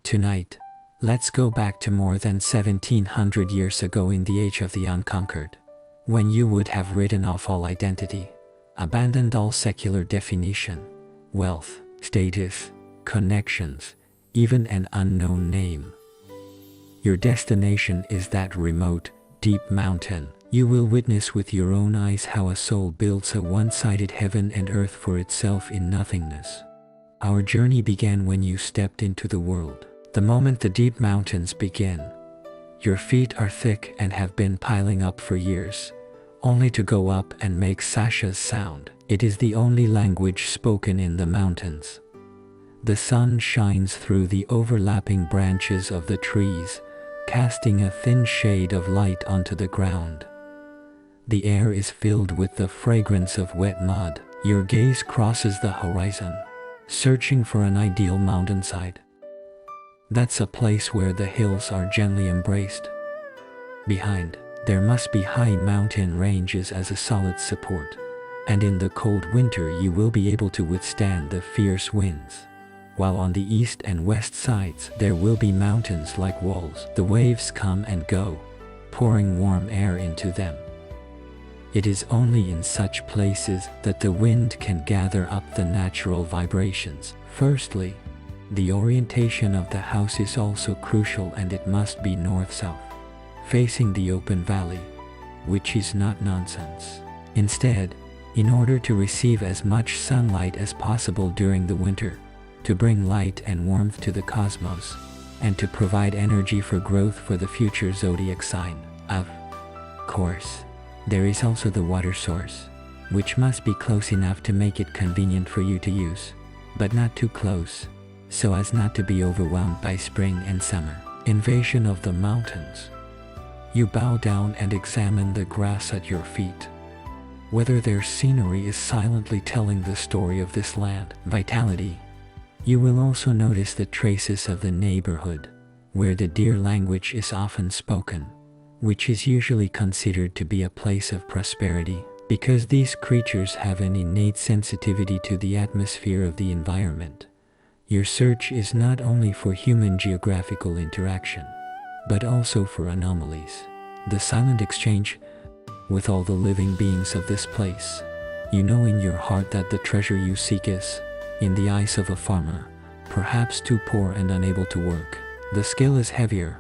Tonight, let's go back to more than 1700 years ago in the age of the unconquered, when you would have written off all identity, abandoned all secular definition, wealth, status, connections, even an unknown name. Your destination is that remote, deep mountain. You will witness with your own eyes how a soul builds a one-sided heaven and earth for itself in nothingness. Our journey began when you stepped into the world. The moment the deep mountains begin, your feet are thick and have been piling up for years, only to go up and make Sasha's sound. It is the only language spoken in the mountains. The sun shines through the overlapping branches of the trees, casting a thin shade of light onto the ground. The air is filled with the fragrance of wet mud. Your gaze crosses the horizon, searching for an ideal mountainside. That's a place where the hills are gently embraced. Behind, there must be high mountain ranges as a solid support, and in the cold winter you will be able to withstand the fierce winds. While on the east and west sides there will be mountains like walls. The waves come and go, pouring warm air into them. It is only in such places that the wind can gather up the natural vibrations. Firstly, the orientation of the house is also crucial, and it must be north-south, facing the open valley, which is not nonsense. Instead, in order to receive as much sunlight as possible during the winter, to bring light and warmth to the cosmos, and to provide energy for growth for the future zodiac sign. Of course, there is also the water source, which must be close enough to make it convenient for you to use, but not too close, so as not to be overwhelmed by spring and summer. Invasion of the mountains. You bow down and examine the grass at your feet. Whether their scenery is silently telling the story of this land. Vitality. You will also notice the traces of the neighborhood, where the deer language is often spoken, which is usually considered to be a place of prosperity, because these creatures have an innate sensitivity to the atmosphere of the environment. Your search is not only for human geographical interaction, but also for anomalies. The silent exchange with all the living beings of this place. You know in your heart that the treasure you seek is, in the eyes of a farmer, perhaps too poor and unable to work. The skill is heavier,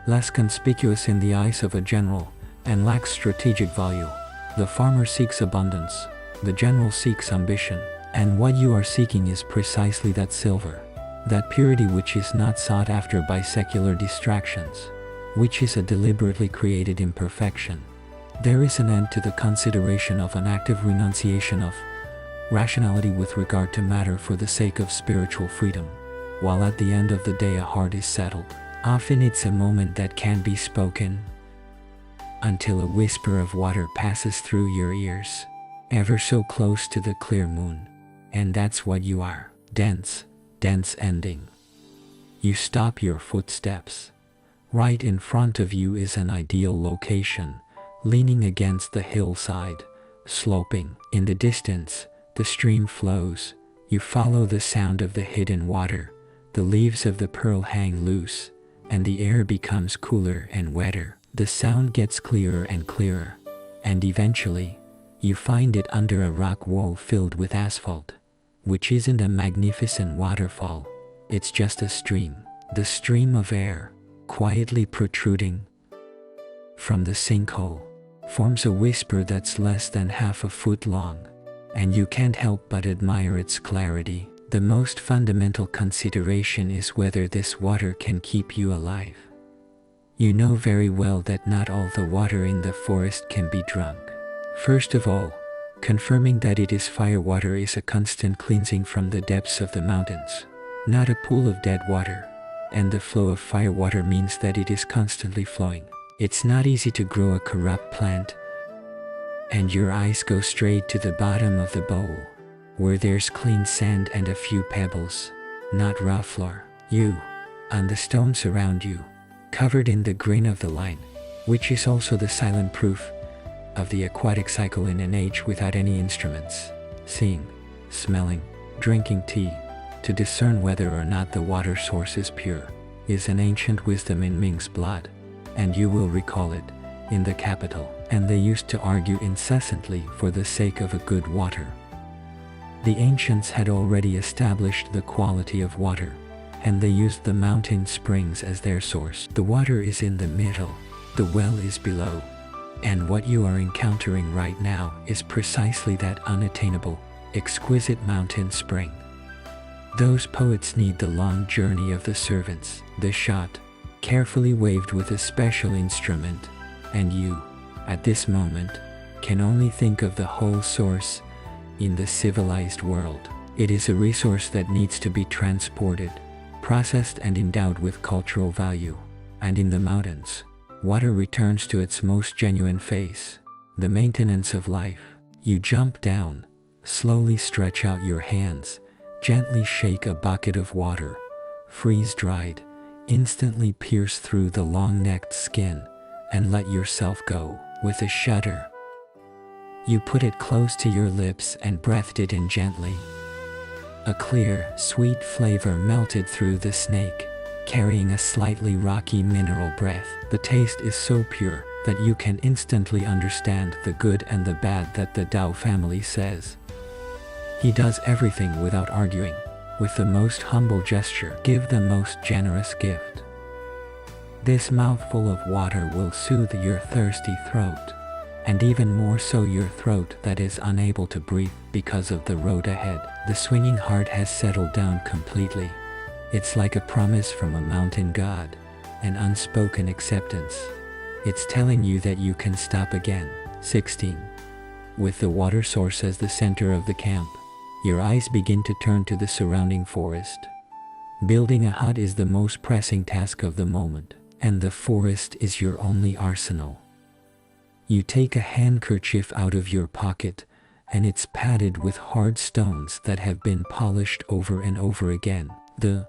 less conspicuous in the eyes of a general, and lacks strategic value. The farmer seeks abundance, the general seeks ambition, and what you are seeking is precisely that silver, that purity which is not sought after by secular distractions, which is a deliberately created imperfection. There is an end to the consideration of an active renunciation of rationality with regard to matter for the sake of spiritual freedom, while at the end of the day a heart is settled. Often it's a moment that can't be spoken, until a whisper of water passes through your ears, ever so close to the clear moon. And that's what you are. Dense ending. You stop your footsteps. Right in front of you is an ideal location, leaning against the hillside, sloping. In the distance, the stream flows. You follow the sound of the hidden water. The leaves of the pearl hang loose, and the air becomes cooler and wetter. The sound gets clearer and clearer, and eventually, you find it under a rock wall filled with asphalt, which isn't a magnificent waterfall. It's just a stream. The stream of air, quietly protruding from the sinkhole, forms a whisper that's less than half a foot long, and you can't help but admire its clarity. The most fundamental consideration is whether this water can keep you alive. You know very well that not all the water in the forest can be drunk. First of all, confirming that it is firewater is a constant cleansing from the depths of the mountains, not a pool of dead water, and the flow of firewater means that it is constantly flowing. It's not easy to grow a corrupt plant, and your eyes go straight to the bottom of the bowl, where there's clean sand and a few pebbles, not raw floor. You, on the stones around you, covered in the grain of the line, which is also the silent proof of the aquatic cycle in an age without any instruments. Seeing, smelling, drinking tea, to discern whether or not the water source is pure, is an ancient wisdom in Ming's blood, and you will recall it in the capital. And they used to argue incessantly for the sake of a good water. The ancients had already established the quality of water, and they used the mountain springs as their source. The water is in the middle, the well is below, and what you are encountering right now is precisely that unattainable, exquisite mountain spring. Those poets need the long journey of the servants, the shot, carefully waved with a special instrument, and you, at this moment, can only think of the whole source in the civilized world. It is a resource that needs to be transported, processed and endowed with cultural value. And in the mountains, water returns to its most genuine face, the maintenance of life. You jump down, slowly stretch out your hands, gently shake a bucket of water, freeze-dried, instantly pierce through the long-necked skin, and let yourself go. With a shudder, you put it close to your lips and breathed it in gently. A clear, sweet flavor melted through the snake, carrying a slightly rocky mineral breath. The taste is so pure that you can instantly understand the good and the bad that the Tao family says. He does everything without arguing, with the most humble gesture. Give the most generous gift. This mouthful of water will soothe your thirsty throat, and even more so your throat that is unable to breathe because of the road ahead. The swinging heart has settled down completely. It's like a promise from a mountain god, an unspoken acceptance. It's telling you that you can stop again. 16. With the water source as the center of the camp, your eyes begin to turn to the surrounding forest. Building a hut is the most pressing task of the moment, and the forest is your only arsenal. You take a handkerchief out of your pocket, and it's padded with hard stones that have been polished over and over again. The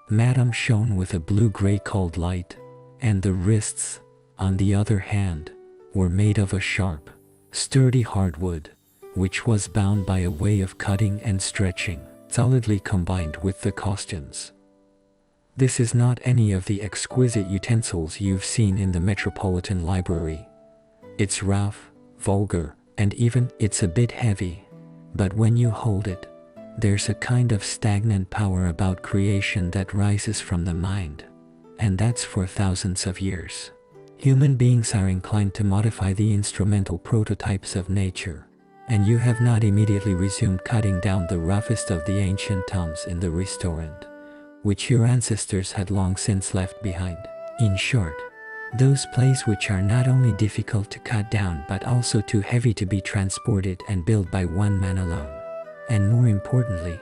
madam shone with a blue-gray cold light, and the wrists, on the other hand, were made of a sharp, sturdy hardwood, which was bound by a way of cutting and stretching, solidly combined with the costumes. This is not any of the exquisite utensils you've seen in the Metropolitan Library. It's rough, vulgar, and even it's a bit heavy. But when you hold it, there's a kind of stagnant power about creation that rises from the mind. And that's for thousands of years. Human beings are inclined to modify the instrumental prototypes of nature, and you have not immediately resumed cutting down the roughest of the ancient tombs in the restaurant, which your ancestors had long since left behind. In short, those plays which are not only difficult to cut down but also too heavy to be transported and built by one man alone. And more importantly,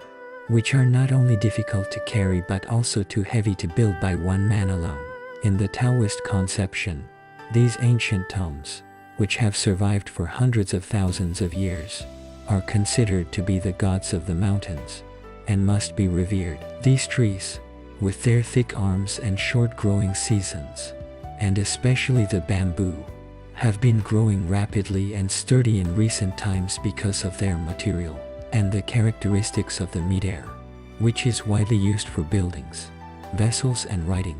which are not only difficult to carry but also too heavy to build by one man alone. In the Taoist conception, these ancient tombs, which have survived for hundreds of thousands of years, are considered to be the gods of the mountains, and must be revered. These trees, with their thick arms and short growing seasons, and especially the bamboo, have been growing rapidly and sturdy in recent times because of their material, and the characteristics of the mid-air, which is widely used for buildings, vessels and writing.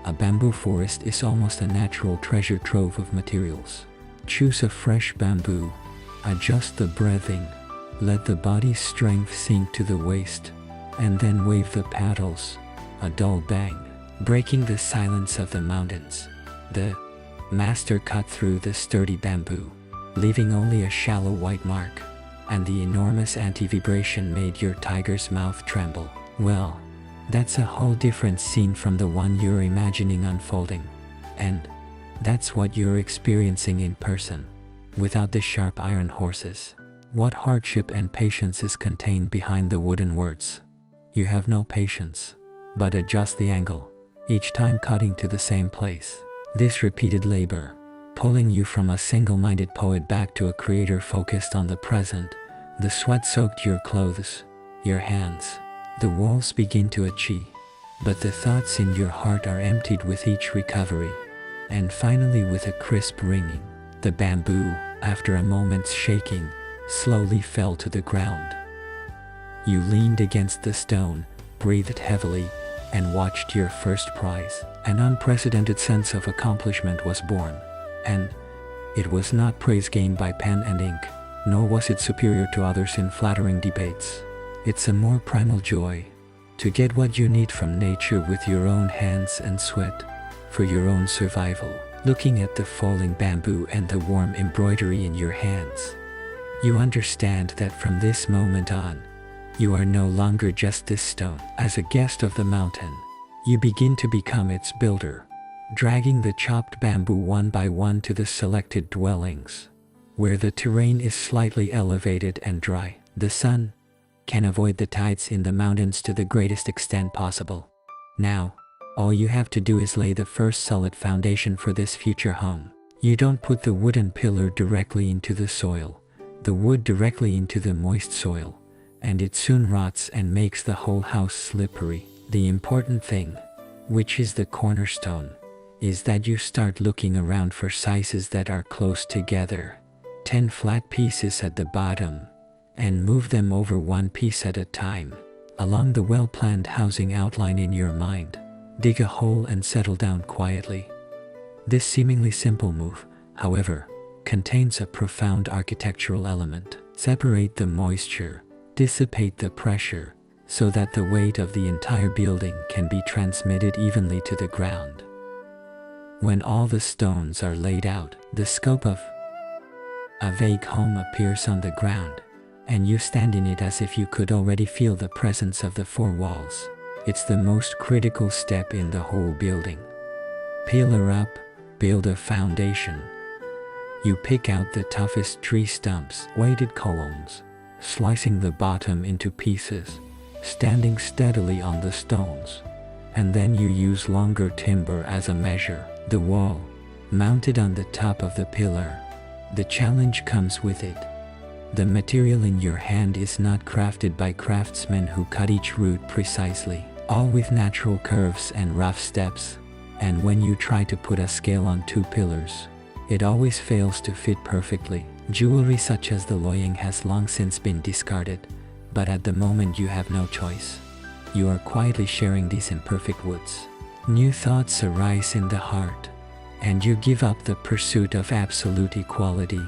A bamboo forest is almost a natural treasure trove of materials. Choose a fresh bamboo, adjust the breathing, let the body's strength sink to the waist, and then wave the paddles, a dull bang, breaking the silence of the mountains. The master cut through the sturdy bamboo, leaving only a shallow white mark, and the enormous anti-vibration made your tiger's mouth tremble. Well, that's a whole different scene from the one you're imagining unfolding. And that's what you're experiencing in person, without the sharp iron horses. What hardship and patience is contained behind the wooden words? You have no patience, but adjust the angle, each time cutting to the same place. This repeated labor, pulling you from a single-minded poet back to a creator focused on the present. The sweat soaked your clothes, your hands. The walls begin to itchy, but the thoughts in your heart are emptied with each recovery. And finally, with a crisp ringing, the bamboo, after a moment's shaking, slowly fell to the ground. You leaned against the stone, breathed heavily, and watched your first prize. An unprecedented sense of accomplishment was born. And it was not praise gained by pen and ink, nor was it superior to others in flattering debates. It's a more primal joy, to get what you need from nature with your own hands and sweat, for your own survival. Looking at the falling bamboo and the warm embroidery in your hands, you understand that from this moment on, you are no longer just this stone. As a guest of the mountain, you begin to become its builder, dragging the chopped bamboo one by one to the selected dwellings, where the terrain is slightly elevated and dry. The sun can avoid the tides in the mountains to the greatest extent possible. Now, all you have to do is lay the first solid foundation for this future home. You don't put the wooden pillar directly into the soil, the wood directly into the moist soil, and it soon rots and makes the whole house slippery. The important thing, which is the cornerstone, is that you start looking around for sizes that are close together. 10 flat pieces at the bottom, and move them over one piece at a time, along the well-planned housing outline in your mind. Dig a hole and settle down quietly. This seemingly simple move, however, contains a profound architectural element. Separate the moisture, dissipate the pressure, so that the weight of the entire building can be transmitted evenly to the ground. When all the stones are laid out, the scope of a vague home appears on the ground, and you stand in it as if you could already feel the presence of the four walls. It's the most critical step in the whole building. Pillar up, build a foundation. You pick out the toughest tree stumps, weighted columns, slicing the bottom into pieces, standing steadily on the stones, and then you use longer timber as a measure. The wall, mounted on the top of the pillar. The challenge comes with it. The material in your hand is not crafted by craftsmen who cut each root precisely, all with natural curves and rough steps, and when you try to put a scale on two pillars, it always fails to fit perfectly. Jewelry such as the loyang has long since been discarded, but at the moment you have no choice. You are quietly sharing these imperfect woods. New thoughts arise in the heart, and you give up the pursuit of absolute equality.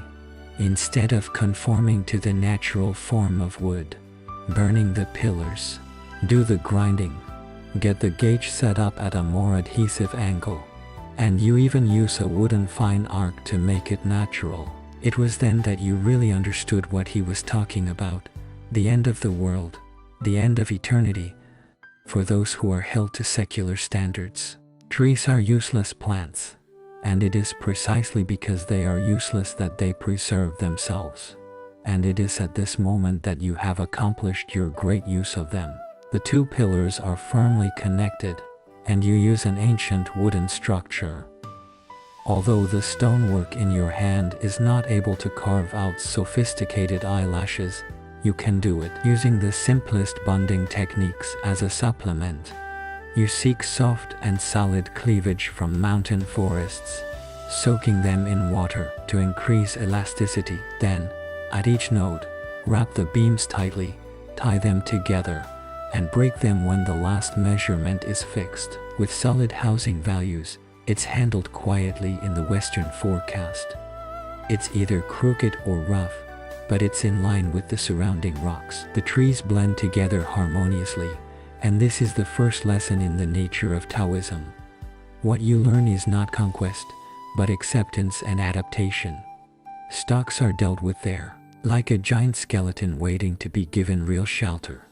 Instead of conforming to the natural form of wood, burning the pillars, do the grinding, get the gauge set up at a more adhesive angle, and you even use a wooden fine arc to make it natural. It was then that you really understood what he was talking about. The end of the world, the end of eternity, for those who are held to secular standards. Trees are useless plants, and it is precisely because they are useless that they preserve themselves. And it is at this moment that you have accomplished your great use of them. The two pillars are firmly connected, and you use an ancient wooden structure. Although the stonework in your hand is not able to carve out sophisticated eyelashes, you can do it using the simplest bonding techniques as a supplement. You seek soft and solid cleavage from mountain forests, soaking them in water to increase elasticity. Then, at each node, wrap the beams tightly, tie them together, and break them when the last measurement is fixed. With solid housing values, it's handled quietly in the Western forecast. It's either crooked or rough, but it's in line with the surrounding rocks. The trees blend together harmoniously, and this is the first lesson in the nature of Taoism. What you learn is not conquest, but acceptance and adaptation. Stalks are dealt with there, like a giant skeleton waiting to be given real shelter.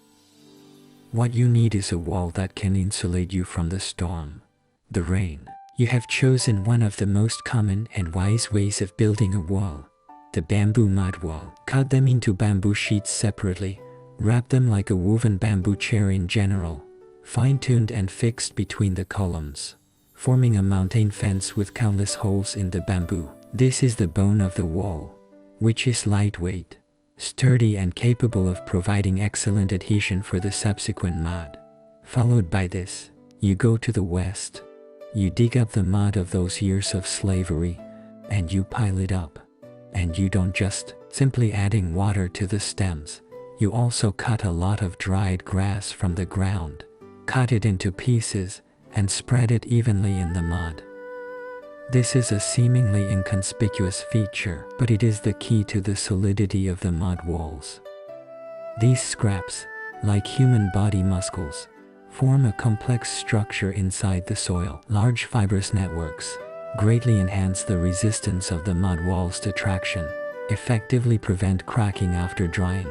What you need is a wall that can insulate you from the storm, the rain. You have chosen one of the most common and wise ways of building a wall, the bamboo mud wall. Cut them into bamboo sheets separately, wrap them like a woven bamboo chair in general, fine-tuned and fixed between the columns, forming a mountain fence with countless holes in the bamboo. This is the bone of the wall, which is lightweight, sturdy and capable of providing excellent adhesion for the subsequent mud. Followed by this, you go to the west. You dig up the mud of those years of slavery, and you pile it up. And you don't just simply adding water to the stems. You also cut a lot of dried grass from the ground, cut it into pieces, and spread it evenly in the mud. This is a seemingly inconspicuous feature, but it is the key to the solidity of the mud walls. These scraps, like human body muscles, form a complex structure inside the soil. Large fibrous networks greatly enhance the resistance of the mud walls to traction, effectively prevent cracking after drying.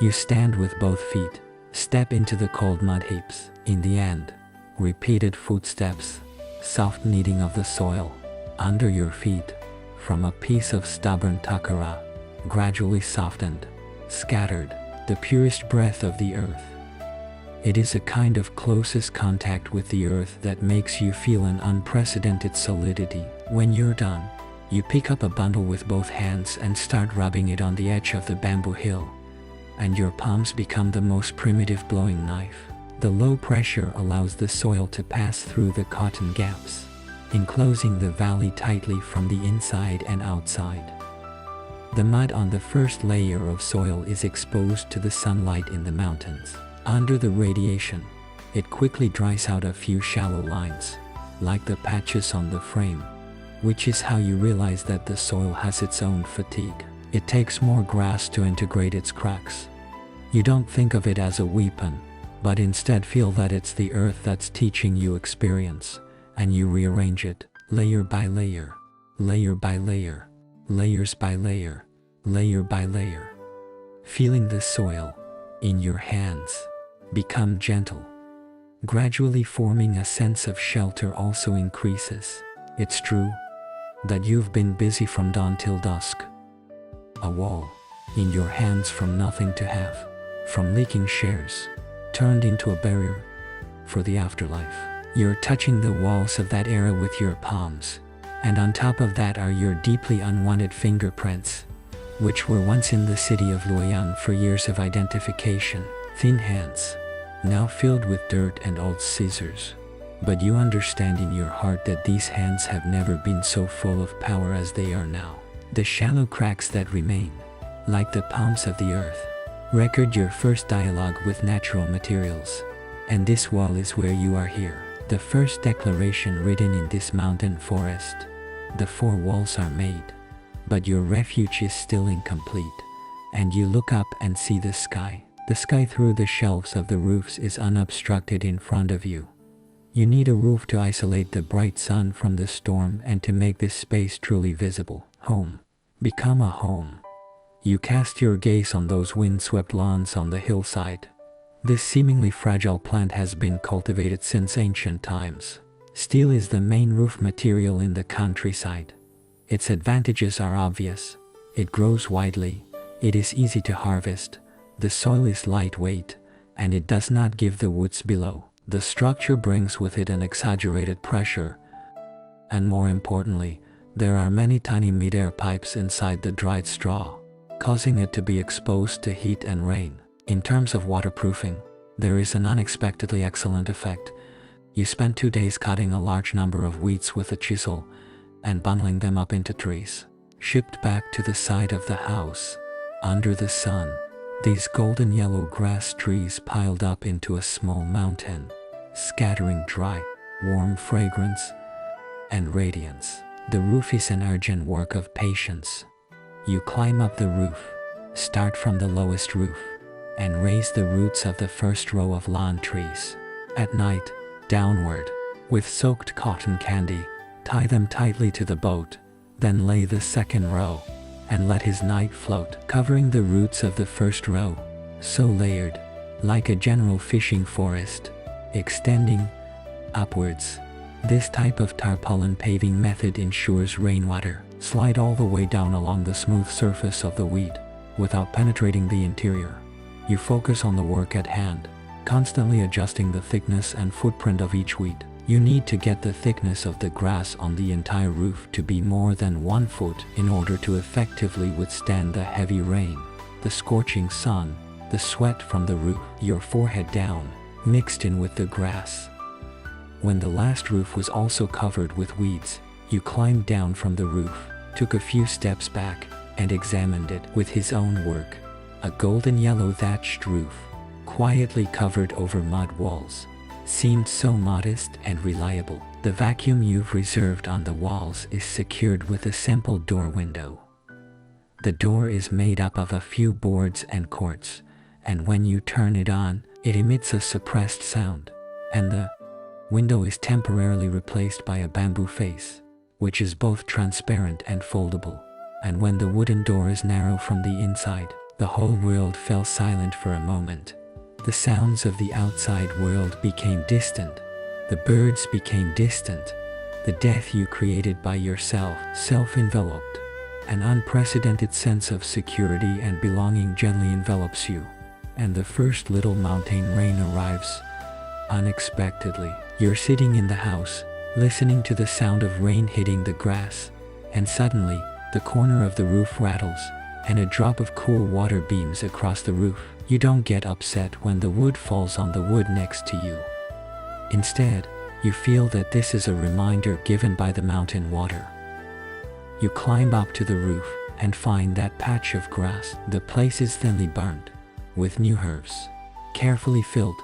You stand with both feet, step into the cold mud heaps. In the end, repeated footsteps, soft kneading of the soil under your feet, from a piece of stubborn takara, gradually softened, scattered, the purest breath of the earth. It is a kind of closest contact with the earth that makes you feel an unprecedented solidity. When you're done, you pick up a bundle with both hands and start rubbing it on the edge of the bamboo hill, and your palms become the most primitive blowing knife. The low pressure allows the soil to pass through the cotton gaps, enclosing the valley tightly from the inside and outside. The mud on the first layer of soil is exposed to the sunlight in the mountains. Under the radiation, it quickly dries out a few shallow lines, like the patches on the frame, which is how you realize that the soil has its own fatigue. It takes more grass to integrate its cracks. You don't think of it as a weapon, but instead feel that it's the earth that's teaching you experience, and you rearrange it, layer by layer, layer by layer, layers by layer, layer by layer. Feeling the soil in your hands become gentle. Gradually forming a sense of shelter also increases. It's true that you've been busy from dawn till dusk. A wall in your hands from nothing to have, from leaking shares, turned into a barrier for the afterlife. You're touching the walls of that era with your palms, and on top of that are your deeply unwanted fingerprints, which were once in the city of Luoyang for years of identification. Thin hands, now filled with dirt and old scissors. But you understand in your heart that these hands have never been so full of power as they are now. The shallow cracks that remain, like the palms of the earth, record your first dialogue with natural materials. And this wall is where you are here. The first declaration written in this mountain forest. The four walls are made, but your refuge is still incomplete. And you look up and see the sky. The sky through the shelves of the roofs is unobstructed in front of you. You need a roof to isolate the bright sun from the storm and to make this space truly visible. Home. Become a home. You cast your gaze on those windswept lawns on the hillside. This seemingly fragile plant has been cultivated since ancient times. Steel is the main roof material in the countryside. Its advantages are obvious. It grows widely. It is easy to harvest. The soil is lightweight, and it does not give the woods below. The structure brings with it an exaggerated pressure, and more importantly, there are many tiny mid-air pipes inside the dried straw, causing it to be exposed to heat and rain. In terms of waterproofing, there is an unexpectedly excellent effect. You spend 2 days cutting a large number of weeds with a chisel and bundling them up into trees, shipped back to the side of the house. Under the sun, these golden yellow grass trees piled up into a small mountain, scattering dry, warm fragrance and radiance. The roof is an urgent work of patience. You climb up the roof, start from the lowest roof, and raise the roots of the first row of lawn trees. At night, downward, with soaked cotton candy, tie them tightly to the boat, then lay the second row, and let his night float, covering the roots of the first row, so layered, like a general fishing forest, extending upwards. This type of tarpaulin paving method ensures rainwater slide all the way down along the smooth surface of the weed, without penetrating the interior. You focus on the work at hand, constantly adjusting the thickness and footprint of each weed. You need to get the thickness of the grass on the entire roof to be more than 1 foot in order to effectively withstand the heavy rain, the scorching sun, the sweat from the roof, your forehead down, mixed in with the grass. When the last roof was also covered with weeds, you climbed down from the roof, took a few steps back, and examined it with his own work. A golden yellow thatched roof, quietly covered over mud walls, seemed so modest and reliable. The vacuum you've reserved on the walls is secured with a simple door window. The door is made up of a few boards and cords, and when you turn it on, it emits a suppressed sound, and the window is temporarily replaced by a bamboo face, which is both transparent and foldable. And when the wooden door is narrow from the inside, the whole world fell silent for a moment. The sounds of the outside world became distant. The birds became distant. The death you created by yourself self-enveloped. An unprecedented sense of security and belonging gently envelops you. And the first little mountain rain arrives unexpectedly. You're sitting in the house, listening to the sound of rain hitting the grass, and suddenly, the corner of the roof rattles, and a drop of cool water beams across the roof. You don't get upset when the wood falls on the wood next to you. Instead, you feel that this is a reminder given by the mountain water. You climb up to the roof and find that patch of grass. The place is thinly burned, with new herbs, carefully filled,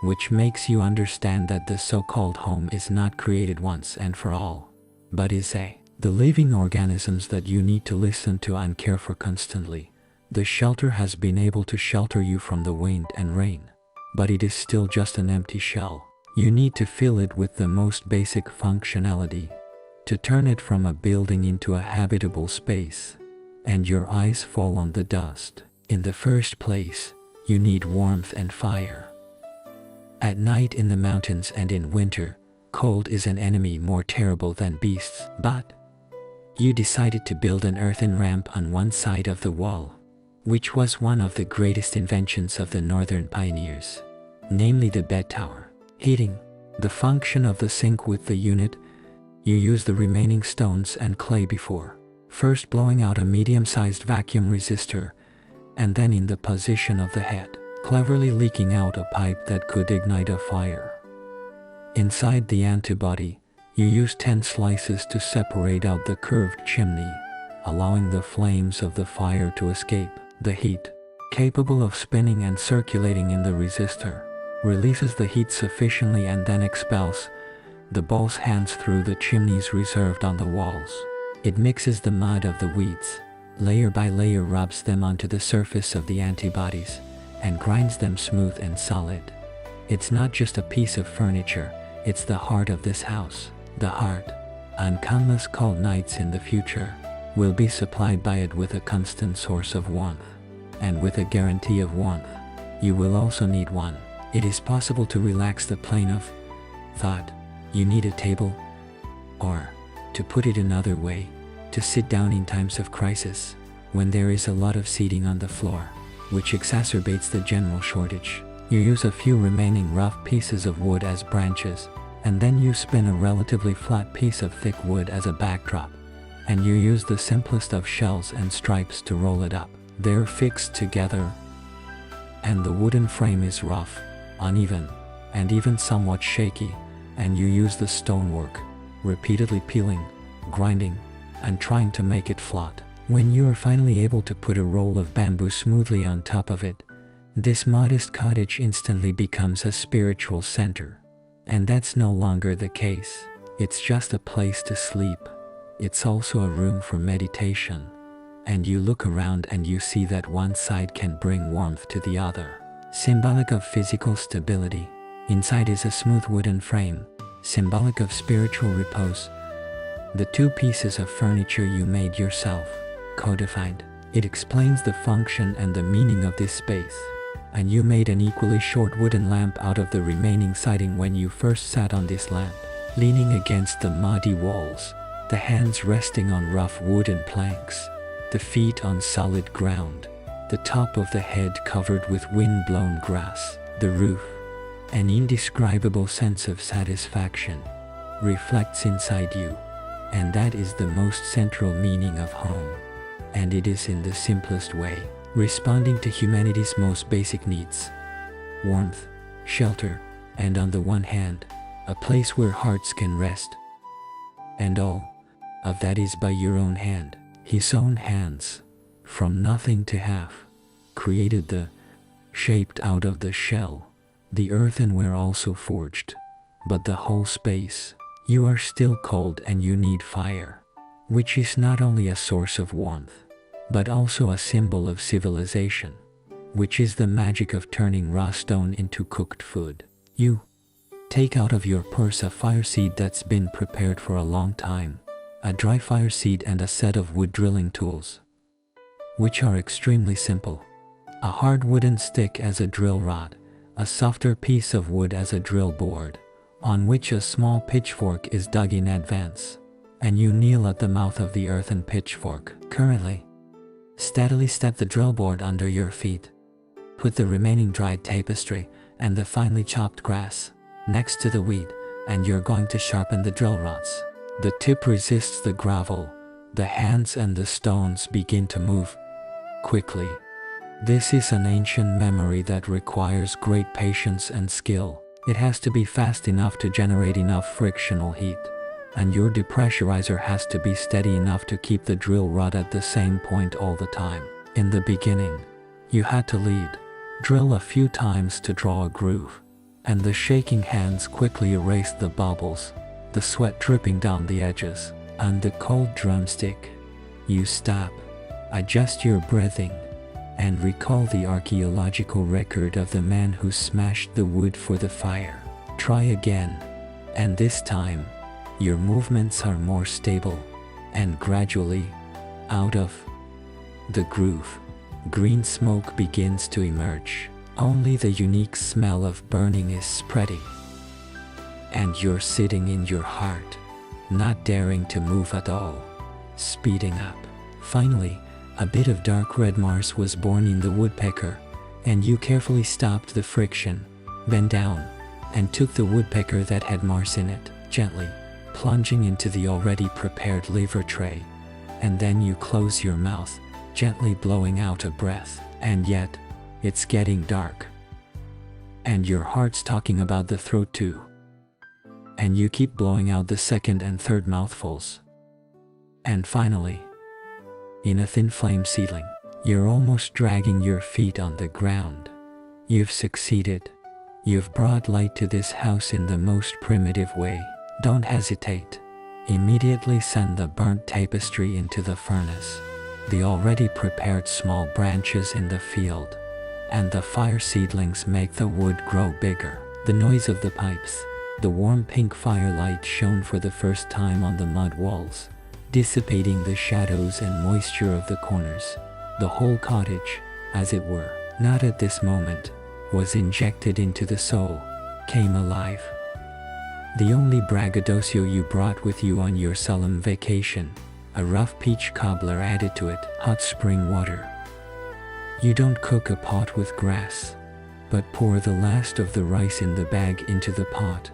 which makes you understand that the so-called home is not created once and for all, but is the living organisms that you need to listen to and care for constantly. The shelter has been able to shelter you from the wind and rain, but it is still just an empty shell. You need to fill it with the most basic functionality, to turn it from a building into a habitable space, and your eyes fall on the dust. In the first place, you need warmth and fire. At night in the mountains and in winter, cold is an enemy more terrible than beasts. But you decided to build an earthen ramp on one side of the wall, which was one of the greatest inventions of the northern pioneers, namely the bed tower. Heating the function of the sink with the unit, you use the remaining stones and clay before first blowing out a medium-sized vacuum resistor, and then in the position of the head, cleverly leaking out a pipe that could ignite a fire. Inside the antibody, you use 10 slices to separate out the curved chimney, allowing the flames of the fire to escape. The heat, capable of spinning and circulating in the resistor, releases the heat sufficiently and then expels the ball's hands through the chimneys reserved on the walls. It mixes the mud of the weeds, layer by layer rubs them onto the surface of the antibodies, and grinds them smooth and solid. It's not just a piece of furniture, it's the heart of this house. The heart, on countless cold nights in the future, will be supplied by it with a constant source of warmth, and with a guarantee of warmth. You will also need one. It is possible to relax the plane of thought. You need a table, or, to put it another way, to sit down in times of crisis, when there is a lot of seating on the floor, which exacerbates the general shortage. You use a few remaining rough pieces of wood as branches, and then you spin a relatively flat piece of thick wood as a backdrop, and you use the simplest of shells and stripes to roll it up. They're fixed together, and the wooden frame is rough, uneven, and even somewhat shaky, and you use the stonework, repeatedly peeling, grinding, and trying to make it flat. When you are finally able to put a roll of bamboo smoothly on top of it, this modest cottage instantly becomes a spiritual center. And that's no longer the case. It's just a place to sleep. It's also a room for meditation. And you look around and you see that one side can bring warmth to the other, symbolic of physical stability. Inside is a smooth wooden frame, symbolic of spiritual repose. The 2 pieces of furniture you made yourself, codified. It explains the function and the meaning of this space. And you made an equally short wooden lamp out of the remaining siding when you first sat on this lamp, leaning against the muddy walls, the hands resting on rough wooden planks, the feet on solid ground, the top of the head covered with wind-blown grass, the roof. An indescribable sense of satisfaction reflects inside you, and that is the most central meaning of home. And it is in the simplest way, responding to humanity's most basic needs: warmth, shelter, and on the one hand, a place where hearts can rest. And all of that is by your own hand, his own hands, from nothing to have. created the shaped out of the shell. The earthenware also forged. But the whole space, you are still cold and you need fire, which is not only a source of warmth, but also a symbol of civilization, which is the magic of turning raw stone into cooked food. You take out of your purse a fire seed that's been prepared for a long time, a dry fire seed and a set of wood drilling tools, which are extremely simple. A hard wooden stick as a drill rod, a softer piece of wood as a drill board, on which a small pitchfork is dug in advance, and you kneel at the mouth of the earthen pitchfork. Currently, steadily step the drill board under your feet. Put the remaining dried tapestry and the finely chopped grass next to the wheat, and you're going to sharpen the drill rods. The tip resists the gravel, the hands and the stones begin to move quickly. This is an ancient memory that requires great patience and skill. It has to be fast enough to generate enough frictional heat, and your depressurizer has to be steady enough to keep the drill rod at the same point all the time. In the beginning, you had to lead, drill a few times to draw a groove, and the shaking hands quickly erased the bubbles, the sweat dripping down the edges, and the cold drumstick. You stop, adjust your breathing, and recall the archaeological record of the man who smashed the wood for the fire. Try again, and this time, your movements are more stable, and gradually, out of the groove, green smoke begins to emerge. Only the unique smell of burning is spreading, and you're sitting in your heart, not daring to move at all, speeding up. Finally, a bit of dark red Mars was born in the woodpecker, and you carefully stopped the friction, bent down, and took the woodpecker that had Mars in it, gently plunging into the already prepared liver tray, and then you close your mouth, gently blowing out a breath. And yet, it's getting dark, and your heart's talking about the throat too, and you keep blowing out the second and third mouthfuls. And finally, in a thin flame ceiling, you're almost dragging your feet on the ground. You've succeeded. You've brought light to this house in the most primitive way. Don't hesitate. Immediately send the burnt tapestry into the furnace, the already prepared small branches in the field, and the fire seedlings make the wood grow bigger. The noise of the pipes, the warm pink firelight shone for the first time on the mud walls, dissipating the shadows and moisture of the corners. The whole cottage, as it were, not at this moment, was injected into the soul, came alive. The only braggadocio you brought with you on your solemn vacation, a rough peach cobbler added to it hot spring water. You don't cook a pot with grass, but pour the last of the rice in the bag into the pot,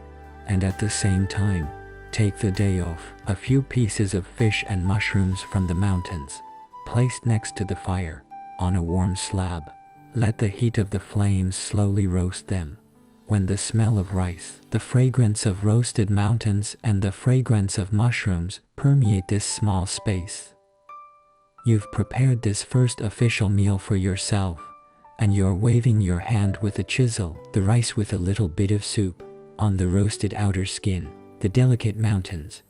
and at the same time, take the day off. A few pieces of fish and mushrooms from the mountains, placed next to the fire, on a warm slab. Let the heat of the flames slowly roast them. When the smell of rice, the fragrance of roasted mountains and the fragrance of mushrooms permeate this small space, you've prepared this first official meal for yourself, and you're waving your hand with a chisel, the rice with a little bit of soup, on the roasted outer skin, the delicate mountains,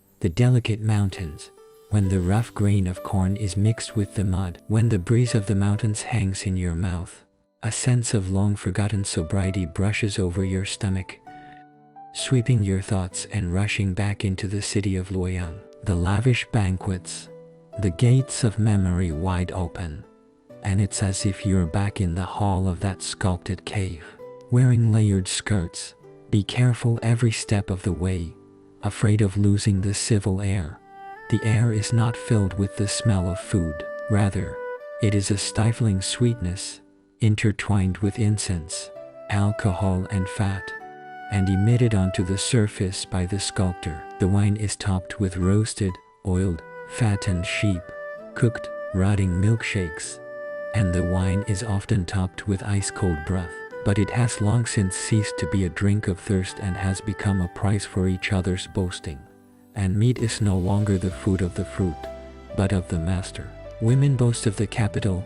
when the rough grain of corn is mixed with the mud, when the breeze of the mountains hangs in your mouth, a sense of long-forgotten sobriety brushes over your stomach, sweeping your thoughts and rushing back into the city of Luoyang. The lavish banquets, the gates of memory wide open, and it's as if you're back in the hall of that sculpted cave, wearing layered skirts. Be careful every step of the way, afraid of losing the civil air. The air is not filled with the smell of food, rather, it is a stifling sweetness, intertwined with incense, alcohol and fat, and emitted onto the surface by the sculptor. The wine is topped with roasted, oiled, fattened sheep, cooked, rotting milkshakes, and the wine is often topped with ice-cold broth. But it has long since ceased to be a drink of thirst and has become a prize for each other's boasting. And meat is no longer the food of the fruit, but of the master. Women boast of the capital,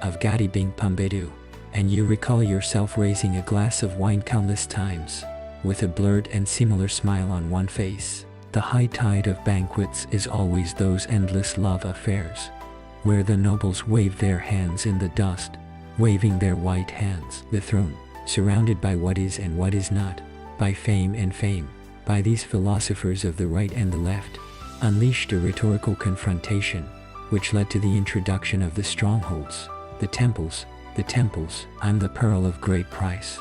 of Gadi Bing Pumbedu, and you recall yourself raising a glass of wine countless times, with a blurred and similar smile on one face. The high tide of banquets is always those endless love affairs, where the nobles wave their hands in the dust, waving their white hands. The throne, surrounded by what is and what is not, by fame and fame, by these philosophers of the right and the left, unleashed a rhetorical confrontation, which led to the introduction of the strongholds, the temples. I'm the pearl of great price,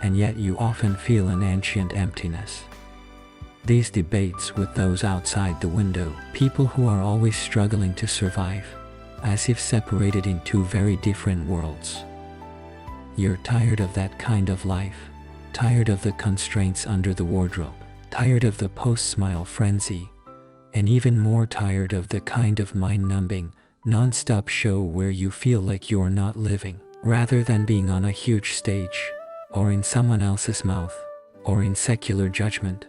and yet you often feel an ancient emptiness. These debates with those outside the window, people who are always struggling to survive, as if separated in two very different worlds. You're tired of that kind of life, tired of the constraints under the wardrobe, tired of the post-smile frenzy, and even more tired of the kind of mind-numbing, non-stop show where you feel like you're not living, rather than being on a huge stage, or in someone else's mouth, or in secular judgment.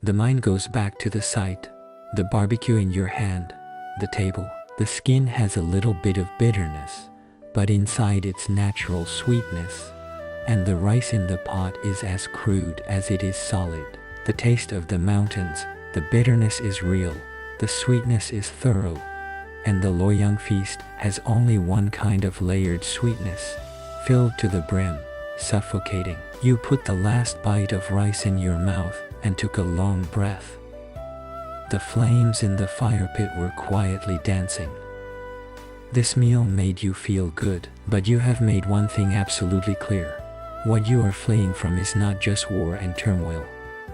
The mind goes back to the sight, the barbecue in your hand, the table. The skin has a little bit of bitterness, but inside it's natural sweetness, and the rice in the pot is as crude as it is solid. The taste of the mountains, the bitterness is real, the sweetness is thorough, and the loyang feast has only one kind of layered sweetness, filled to the brim, suffocating. You put the last bite of rice in your mouth and took a long breath. The flames in the fire pit were quietly dancing. This meal made you feel good, but you have made one thing absolutely clear. What you are fleeing from is not just war and turmoil,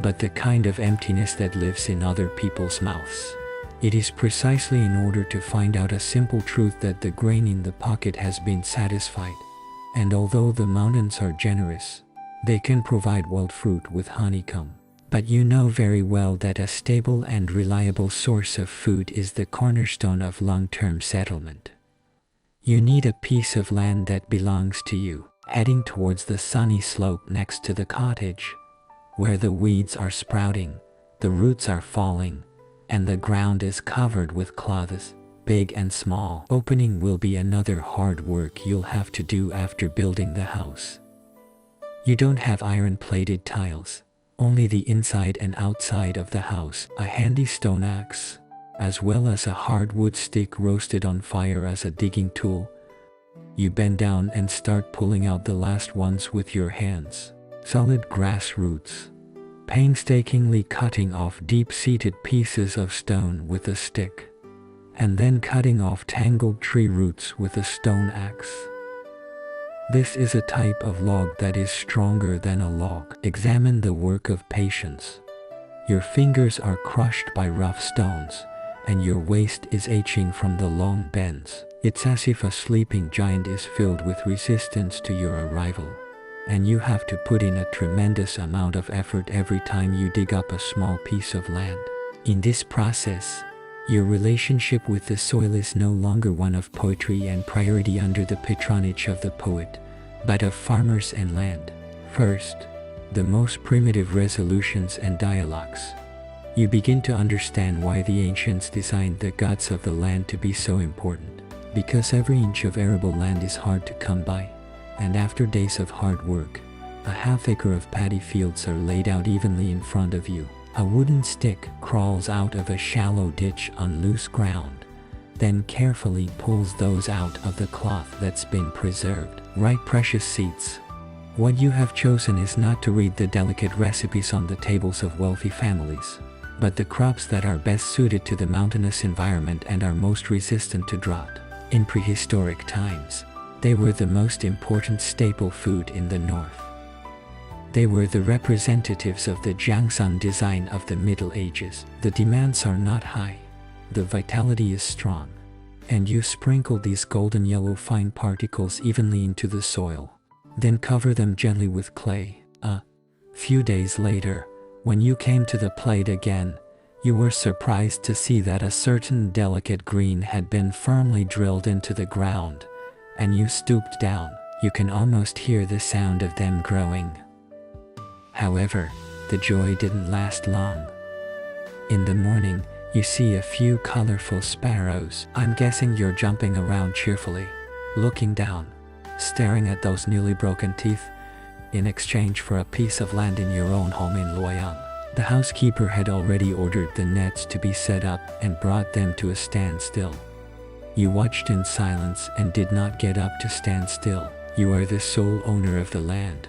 but the kind of emptiness that lives in other people's mouths. It is precisely in order to find out a simple truth that the grain in the pocket has been satisfied, and although the mountains are generous, they can provide wild fruit with honeycomb. But you know very well that a stable and reliable source of food is the cornerstone of long-term settlement. You need a piece of land that belongs to you, heading towards the sunny slope next to the cottage, where the weeds are sprouting, the roots are falling, and the ground is covered with clothes, big and small. Opening will be another hard work you'll have to do after building the house. You don't have iron-plated tiles, only the inside and outside of the house, a handy stone axe, as well as a hardwood stick roasted on fire as a digging tool. You bend down and start pulling out the last ones with your hands. Solid grass roots, painstakingly cutting off deep-seated pieces of stone with a stick, and then cutting off tangled tree roots with a stone axe. This is a type of log that is stronger than a log. Examine the work of patience. Your fingers are crushed by rough stones, and your waist is aching from the long bends. It's as if a sleeping giant is filled with resistance to your arrival, and you have to put in a tremendous amount of effort every time you dig up a small piece of land. In this process, your relationship with the soil is no longer one of poetry and priority under the patronage of the poet, but of farmers and land. First, the most primitive resolutions and dialogues. You begin to understand why the ancients designed the gods of the land to be so important. Because every inch of arable land is hard to come by, and after days of hard work, a half-acre of paddy fields are laid out evenly in front of you. A wooden stick crawls out of a shallow ditch on loose ground, then carefully pulls those out of the cloth that's been preserved. Right, precious seeds. What you have chosen is not to read the delicate recipes on the tables of wealthy families, but the crops that are best suited to the mountainous environment and are most resistant to drought. In prehistoric times, they were the most important staple food in the north. They were the representatives of the Jiangsan design of the Middle Ages. The demands are not high, the vitality is strong, and you sprinkle these golden yellow fine particles evenly into the soil, then cover them gently with clay. A few days later, when you came to the plate again, you were surprised to see that a certain delicate green had been firmly drilled into the ground, and you stooped down. You can almost hear the sound of them growing. However, the joy didn't last long. In the morning, you see a few colorful sparrows. I'm guessing you're jumping around cheerfully. looking down, staring at those newly broken teeth, in exchange for a piece of land in your own home in Luoyang. The housekeeper had already ordered the nets to be set up and brought them to a standstill. You watched in silence and did not get up to stand still. You are the sole owner of the land.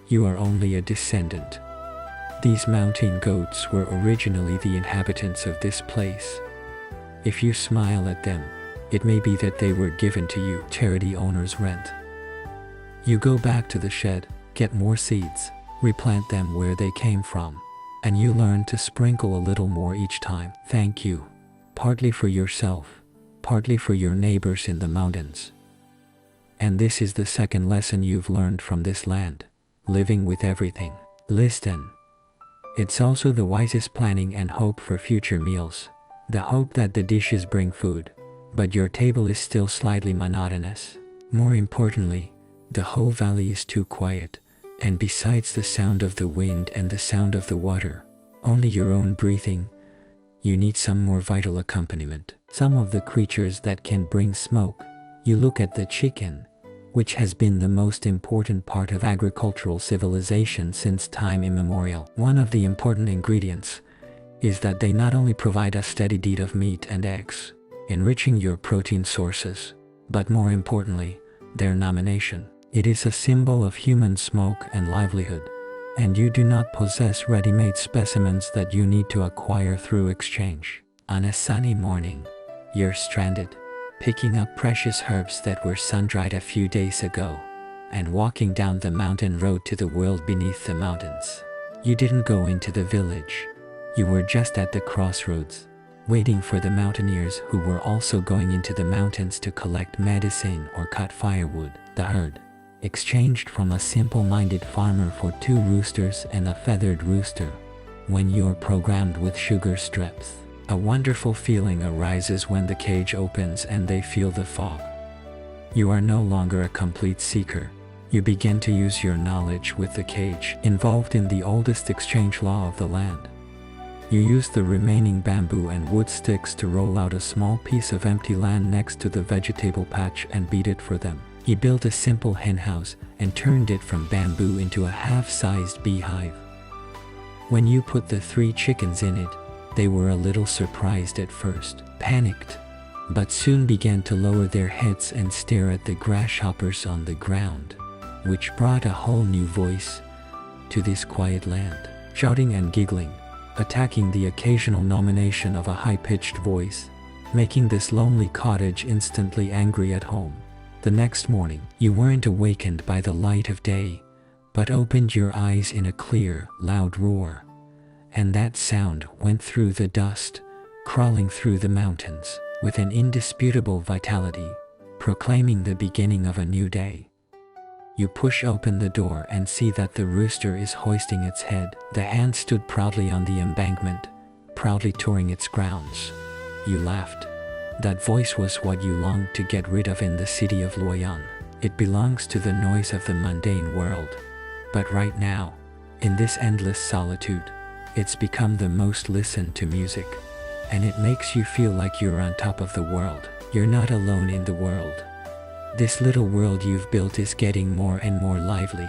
You are only a descendant. These mountain goats were originally the inhabitants of this place. If you smile at them, it may be that they were given to you, charity owner's rent. You go back to the shed, get more seeds, replant them where they came from, and you learn to sprinkle a little more each time. Thank you, partly for yourself, partly for your neighbors in the mountains. And this is the second lesson you've learned from this land, living with everything. Listen. It's also the wisest planning and hope for future meals, the hope that the dishes bring food, but your table is still slightly monotonous. More importantly, the whole valley is too quiet, and besides the sound of the wind and the sound of the water, only your own breathing, you need some more vital accompaniment. Some of the creatures that can bring smoke. You look at the chicken, which has been the most important part of agricultural civilization since time immemorial. One of the important ingredients is that they not only provide a steady diet of meat and eggs, enriching your protein sources, but more importantly, their nomination. It is a symbol of human smoke and livelihood, and you do not possess ready-made specimens that you need to acquire through exchange. On a sunny morning, you're stranded, picking up precious herbs that were sun-dried a few days ago, and walking down the mountain road to the world beneath the mountains. You didn't go into the village. You were just at the crossroads, waiting for the mountaineers who were also going into the mountains to collect medicine or cut firewood. The herd, exchanged from a simple-minded farmer for 2 roosters and a feathered rooster, when you're programmed with sugar strips. A wonderful feeling arises when the cage opens and they feel the fog. You are no longer a complete seeker. You begin to use your knowledge with the cage, involved in the oldest exchange law of the land. You use the remaining bamboo and wood sticks to roll out a small piece of empty land next to the vegetable patch and beat it for them. He built a simple henhouse and turned it from bamboo into a half-sized beehive. When you put the 3 chickens in it, they were a little surprised at first, panicked, but soon began to lower their heads and stare at the grasshoppers on the ground, which brought a whole new voice to this quiet land, shouting and giggling, attacking the occasional nomination of a high-pitched voice, making this lonely cottage instantly angry at home. The next morning, you weren't awakened by the light of day, but opened your eyes in a clear, loud roar. And that sound went through the dust, crawling through the mountains, with an indisputable vitality, proclaiming the beginning of a new day. You push open the door and see that the rooster is hoisting its head. The hen stood proudly on the embankment, proudly touring its grounds. You laughed. That voice was what you longed to get rid of in the city of Luoyang. It belongs to the noise of the mundane world. But right now, in this endless solitude, it's become the most listened to music, and it makes you feel like you're on top of the world. You're not alone in the world. This little world you've built is getting more and more lively.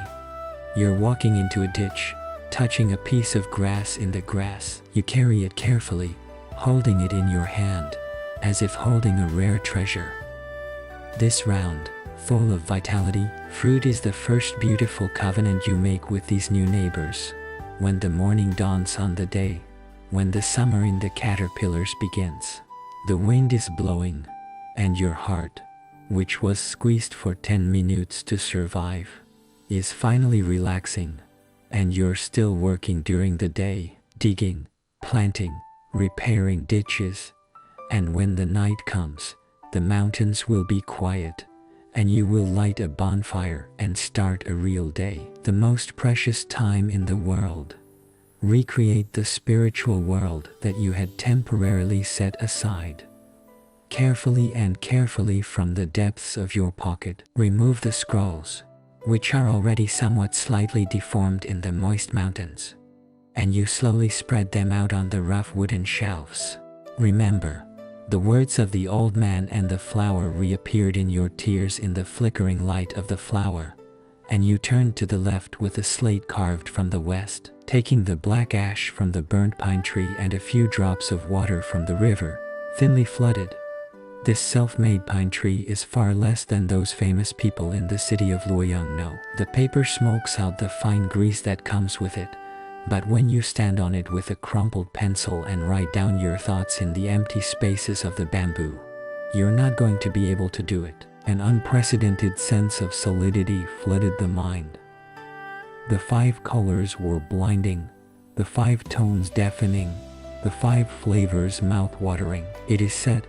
You're walking into a ditch, touching a piece of grass in the grass. You carry it carefully, holding it in your hand, as if holding a rare treasure. This round, full of vitality, fruit is the first beautiful covenant you make with these new neighbors. When the morning dawns on the day, when the summer in the caterpillars begins, the wind is blowing, and your heart, which was squeezed for 10 minutes to survive, is finally relaxing, and you're still working during the day, digging, planting, repairing ditches, and when the night comes, the mountains will be quiet, and you will light a bonfire and start a real day. The most precious time in the world. Recreate the spiritual world that you had temporarily set aside. Carefully and carefully from the depths of your pocket, remove the scrolls, which are already somewhat slightly deformed in the moist mountains, and you slowly spread them out on the rough wooden shelves. Remember, The words of the old man and the flower reappeared in your tears in the flickering light of the flower, and you turned to the left with a slate carved from the west, taking the black ash from the burnt pine tree and a few drops of water from the river, thinly flooded. This self-made pine tree is far less than those famous people in the city of Luoyang know. The paper smokes out the fine grease that comes with it, but when you stand on it with a crumpled pencil and write down your thoughts in the empty spaces of the bamboo, you're not going to be able to do it. An unprecedented sense of solidity flooded the mind. The 5 colors were blinding, the 5 tones deafening, the 5 flavors mouth-watering. It is said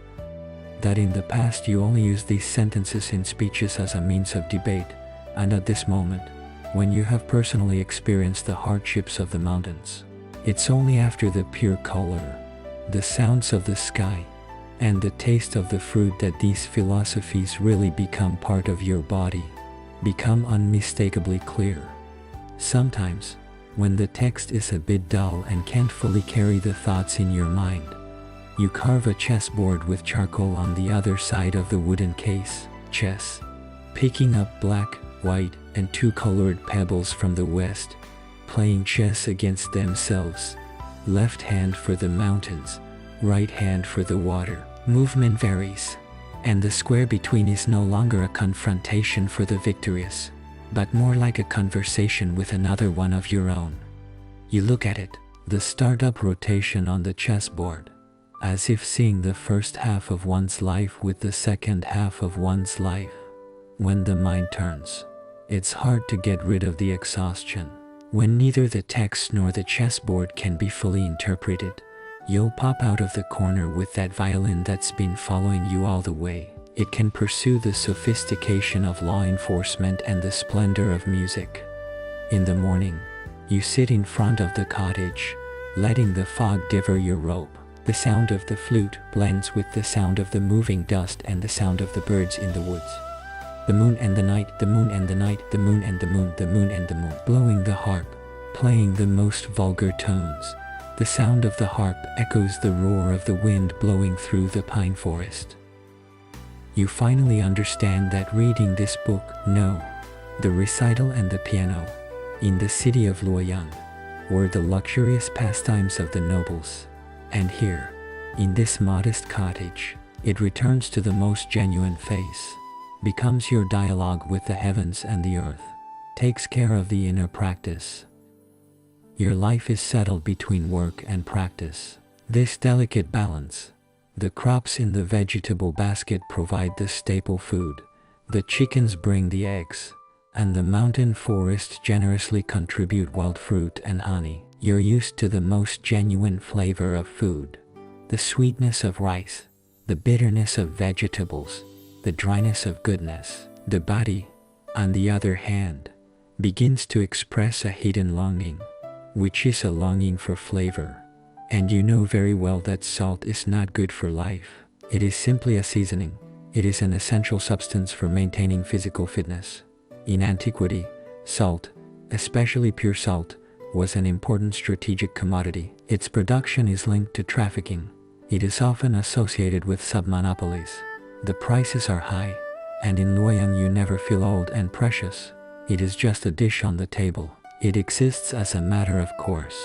that in the past you only used these sentences in speeches as a means of debate, and at this moment, when you have personally experienced the hardships of the mountains, it's only after the pure color, the sounds of the sky, and the taste of the fruit that these philosophies really become part of your body, become unmistakably clear. Sometimes, when the text is a bit dull and can't fully carry the thoughts in your mind, you carve a chessboard with charcoal on the other side of the wooden case, chess, picking up black, white, and 2 colored pebbles from the west, playing chess against themselves. Left hand for the mountains, right hand for the water. Movement varies, and the square between is no longer a confrontation for the victorious, but more like a conversation with another one of your own. You look at it, the startup rotation on the chessboard, as if seeing the first half of one's life with the second half of one's life. When the mind turns, it's hard to get rid of the exhaustion. When neither the text nor the chessboard can be fully interpreted, you'll pop out of the corner with that violin that's been following you all the way. It can pursue the sophistication of law enforcement and the splendor of music. In the morning, you sit in front of the cottage, letting the fog devour your robe. The sound of the flute blends with the sound of the moving dust and the sound of the birds in the woods. The moon and the night, the moon and the night, the moon and the moon, the moon and the moon. Blowing the harp, playing the most vulgar tones. The sound of the harp echoes the roar of the wind blowing through the pine forest. You finally understand that reading this book, no, the recital and the piano, in the city of Luoyang, were the luxurious pastimes of the nobles. And here, in this modest cottage, it returns to the most genuine face, becomes your dialogue with the heavens and the earth, takes care of the inner practice. Your life is settled between work and practice. This delicate balance. The crops in the vegetable basket provide the staple food, the chickens bring the eggs, and the mountain forests generously contribute wild fruit and honey. You're used to the most genuine flavor of food, the sweetness of rice, the bitterness of vegetables, the dryness of goodness. The body, on the other hand, begins to express a hidden longing, which is a longing for flavor. And you know very well that salt is not good for life. It is simply a seasoning. It is an essential substance for maintaining physical fitness. In antiquity, salt, especially pure salt, was an important strategic commodity. Its production is linked to trafficking. It is often associated with sub-monopolies. The prices are high, and in Luoyang you never feel old and precious. It is just a dish on the table. It exists as a matter of course.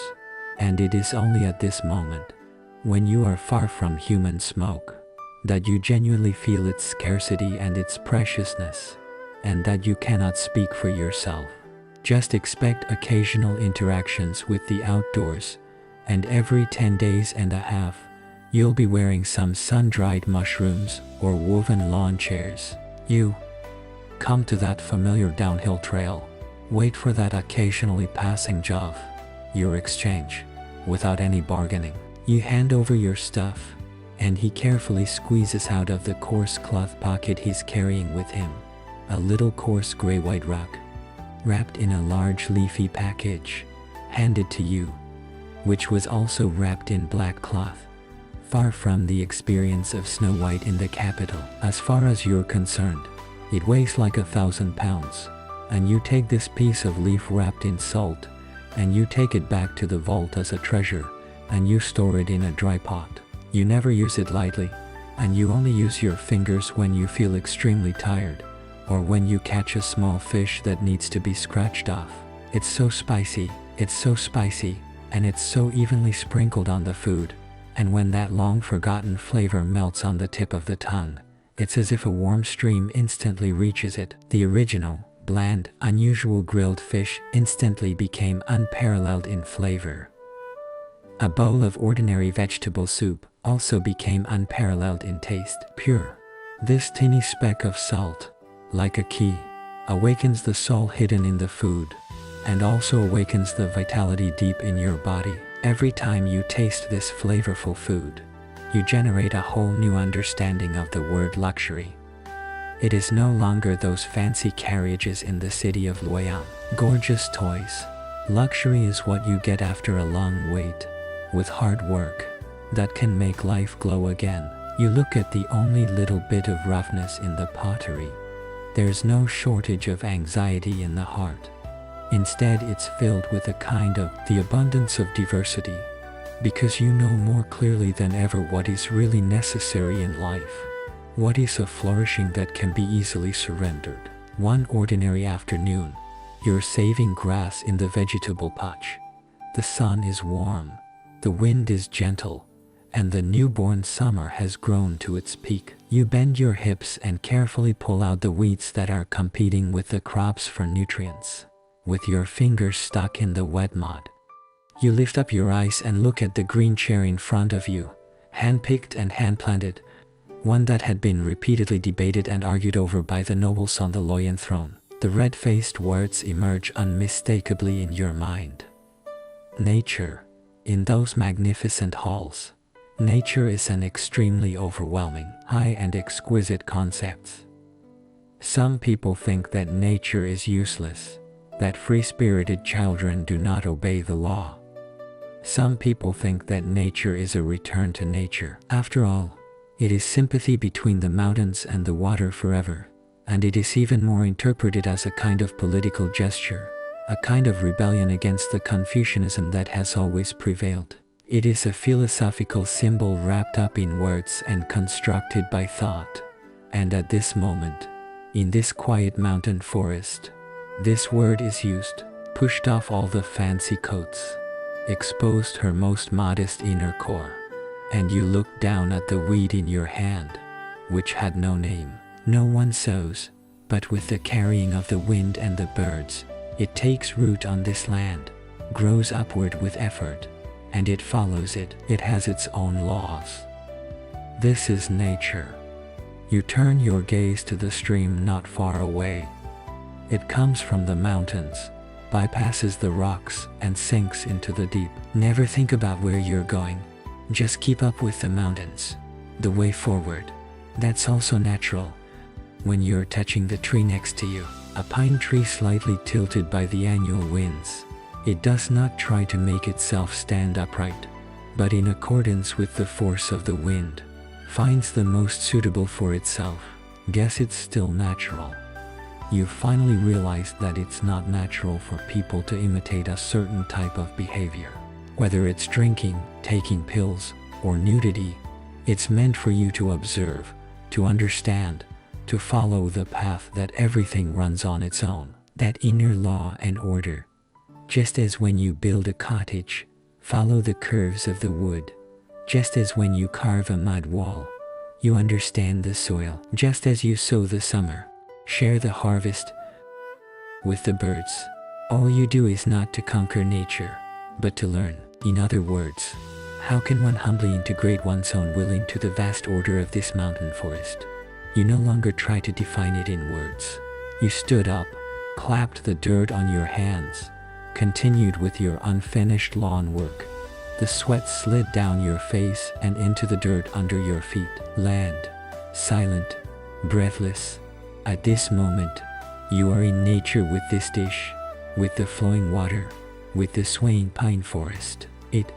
And it is only at this moment, when you are far from human smoke, that you genuinely feel its scarcity and its preciousness, and that you cannot speak for yourself. Just expect occasional interactions with the outdoors, and every 10 days and a half, you'll be wearing some sun-dried mushrooms or woven lawn chairs. You come to that familiar downhill trail, wait for that occasionally passing jove. Your exchange, without any bargaining. You hand over your stuff, and he carefully squeezes out of the coarse cloth pocket he's carrying with him a little coarse gray-white rug, wrapped in a large leafy package, handed to you, which was also wrapped in black cloth. Far from the experience of Snow White in the capital. As far as you're concerned, it weighs like 1,000 pounds, and you take this piece of leaf wrapped in salt, and you take it back to the vault as a treasure, and you store it in a dry pot. You never use it lightly. and you only use your fingers when you feel extremely tired, or when you catch a small fish that needs to be scratched off. It's so spicy, and it's so evenly sprinkled on the food, and when that long-forgotten flavor melts on the tip of the tongue, it's as if a warm stream instantly reaches it. The original, bland, unusual grilled fish instantly became unparalleled in flavor. A bowl of ordinary vegetable soup also became unparalleled in taste. Pure. This tiny speck of salt, like a key, awakens the soul hidden in the food, and also awakens the vitality deep in your body. Every time you taste this flavorful food, you generate a whole new understanding of the word luxury. It is no longer those fancy carriages in the city of Luoyang, gorgeous toys. Luxury is what you get after a long wait, with hard work, that can make life glow again. You look at the only little bit of roughness in the pottery. There's no shortage of anxiety in the heart. Instead, it's filled with a kind of the abundance of diversity, because you know more clearly than ever what is really necessary in life. What is a flourishing that can be easily surrendered. One ordinary afternoon, you're saving grass in the vegetable patch. The sun is warm, the wind is gentle, and the newborn summer has grown to its peak. You bend your hips and carefully pull out the weeds that are competing with the crops for nutrients. With your fingers stuck in the wet mud, you lift up your eyes and look at the green chair in front of you, hand-picked and hand-planted, one that had been repeatedly debated and argued over by the nobles on the Luoyang throne. The red-faced words emerge unmistakably in your mind. Nature. In those magnificent halls, nature is an extremely overwhelming, high and exquisite concept. Some people think that nature is useless, that free-spirited children do not obey the law. Some people think that nature is a return to nature. After all, it is sympathy between the mountains and the water forever, and it is even more interpreted as a kind of political gesture, a kind of rebellion against the Confucianism that has always prevailed. It is a philosophical symbol wrapped up in words and constructed by thought. And at this moment, in this quiet mountain forest, this word is used, pushed off all the fancy coats, exposed her most modest inner core, and you look down at the weed in your hand, which had no name. No one sows, but with the carrying of the wind and the birds, it takes root on this land, grows upward with effort, and it follows it. It has its own laws. This is nature. You turn your gaze to the stream not far away. It comes from the mountains, bypasses the rocks, and sinks into the deep. Never think about where you're going. Just keep up with the mountains. The way forward. That's also natural. When you're touching the tree next to you, a pine tree slightly tilted by the annual winds, it does not try to make itself stand upright, but in accordance with the force of the wind, finds the most suitable for itself. Guess it's still natural. You finally realize that it's not natural for people to imitate a certain type of behavior. Whether it's drinking, taking pills, or nudity, it's meant for you to observe, to understand, to follow the path that everything runs on its own. That inner law and order. Just as when you build a cottage, follow the curves of the wood. Just as when you carve a mud wall, you understand the soil. Just as you sow the summer, share the harvest with the birds. All you do is not to conquer nature, but to learn. In other words, how can one humbly integrate one's own will into the vast order of this mountain forest? You no longer try to define it in words. You stood up, clapped the dirt on your hands, continued with your unfinished lawn work. The sweat slid down your face and into the dirt under your feet. Land, silent, breathless. At this moment, you are in nature with this dish, with the flowing water, with the swaying pine forest. It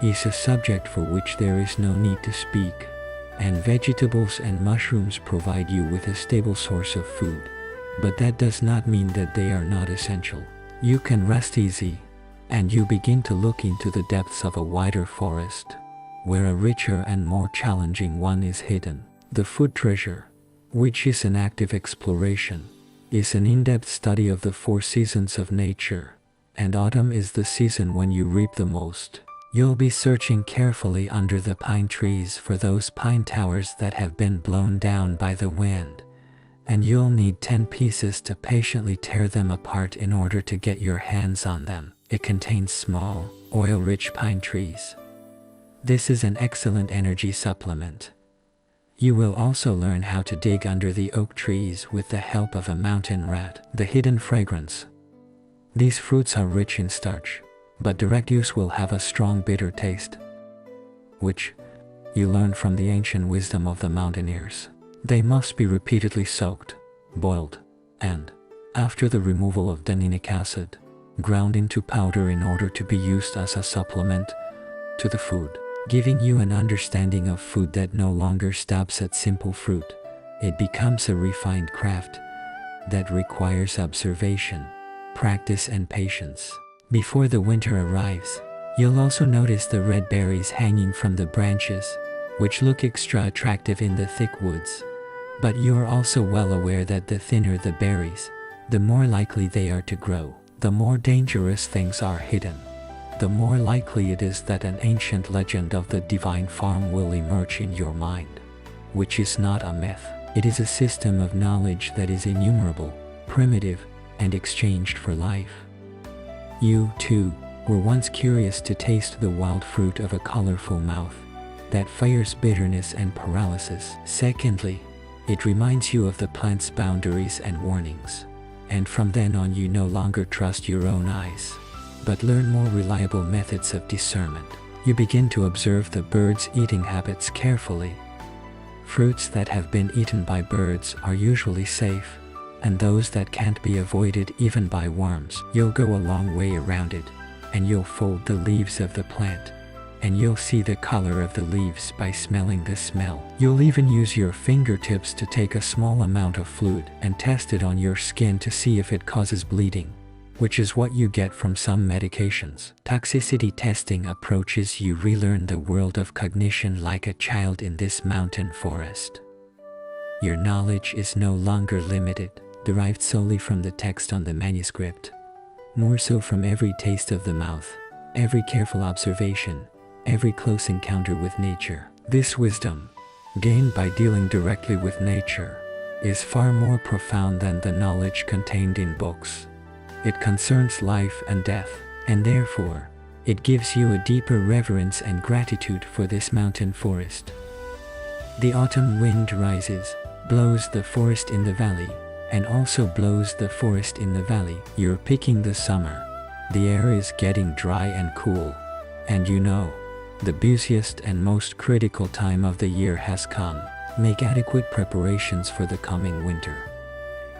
is a subject for which there is no need to speak, and vegetables and mushrooms provide you with a stable source of food. But that does not mean that they are not essential. You can rest easy, and you begin to look into the depths of a wider forest, where a richer and more challenging one is hidden. The food treasure, which is an active exploration, is an in-depth study of the 4 seasons of nature, and autumn is the season when you reap the most. You'll be searching carefully under the pine trees for those pine towers that have been blown down by the wind, and you'll need 10 pieces to patiently tear them apart in order to get your hands on them. It contains small, oil-rich pine trees. This is an excellent energy supplement. You will also learn how to dig under the oak trees with the help of a mountain rat. The hidden fragrance. These fruits are rich in starch, but direct use will have a strong bitter taste, which you learn from the ancient wisdom of the mountaineers. They must be repeatedly soaked, boiled, and, after the removal of tannic acid, ground into powder in order to be used as a supplement to the food, giving you an understanding of food that no longer stops at simple fruit. It becomes a refined craft that requires observation, practice, and patience. Before the winter arrives, you'll also notice the red berries hanging from the branches, which look extra attractive in the thick woods. But you're also well aware that the thinner the berries, the more likely they are to grow. The more dangerous things are hidden, the more likely it is that an ancient legend of the divine farm will emerge in your mind, which is not a myth. It is a system of knowledge that is innumerable, primitive, and exchanged for life. You, too, were once curious to taste the wild fruit of a colorful mouth that fires bitterness and paralysis. Secondly, it reminds you of the plant's boundaries and warnings. And from then on you no longer trust your own eyes, but learn more reliable methods of discernment. You begin to observe the birds' eating habits carefully. Fruits that have been eaten by birds are usually safe, and those that can't be avoided even by worms. You'll go a long way around it, and you'll fold the leaves of the plant, and you'll see the color of the leaves by smelling the smell. You'll even use your fingertips to take a small amount of fluid and test it on your skin to see if it causes bleeding, which is what you get from some medications. Toxicity testing approaches you relearn the world of cognition like a child in this mountain forest. Your knowledge is no longer limited, derived solely from the text on the manuscript, more so from every taste of the mouth, every careful observation, every close encounter with nature. This wisdom, gained by dealing directly with nature, is far more profound than the knowledge contained in books. It concerns life and death, and therefore, it gives you a deeper reverence and gratitude for this mountain forest. The autumn wind rises, blows the forest in the valley, and also blows the forest in the valley. You're picking the summer. The air is getting dry and cool, and you know, the busiest and most critical time of the year has come. Make adequate preparations for the coming winter.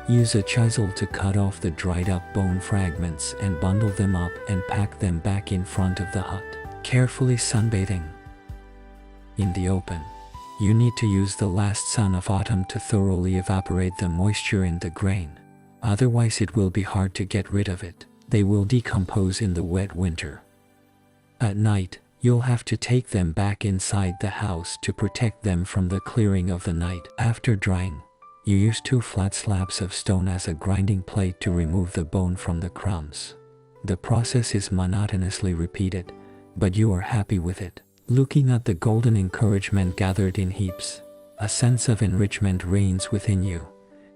Use a chisel to cut off the dried up bone fragments and bundle them up and pack them back in front of the hut. Carefully sunbathing. In the open, you need to use the last sun of autumn to thoroughly evaporate the moisture in the grain. Otherwise it will be hard to get rid of it. They will decompose in the wet winter. At night, you'll have to take them back inside the house to protect them from the clearing of the night. After drying, you use 2 flat slabs of stone as a grinding plate to remove the bone from the crumbs. The process is monotonously repeated, but you are happy with it. Looking at the golden encouragement gathered in heaps, a sense of enrichment reigns within you,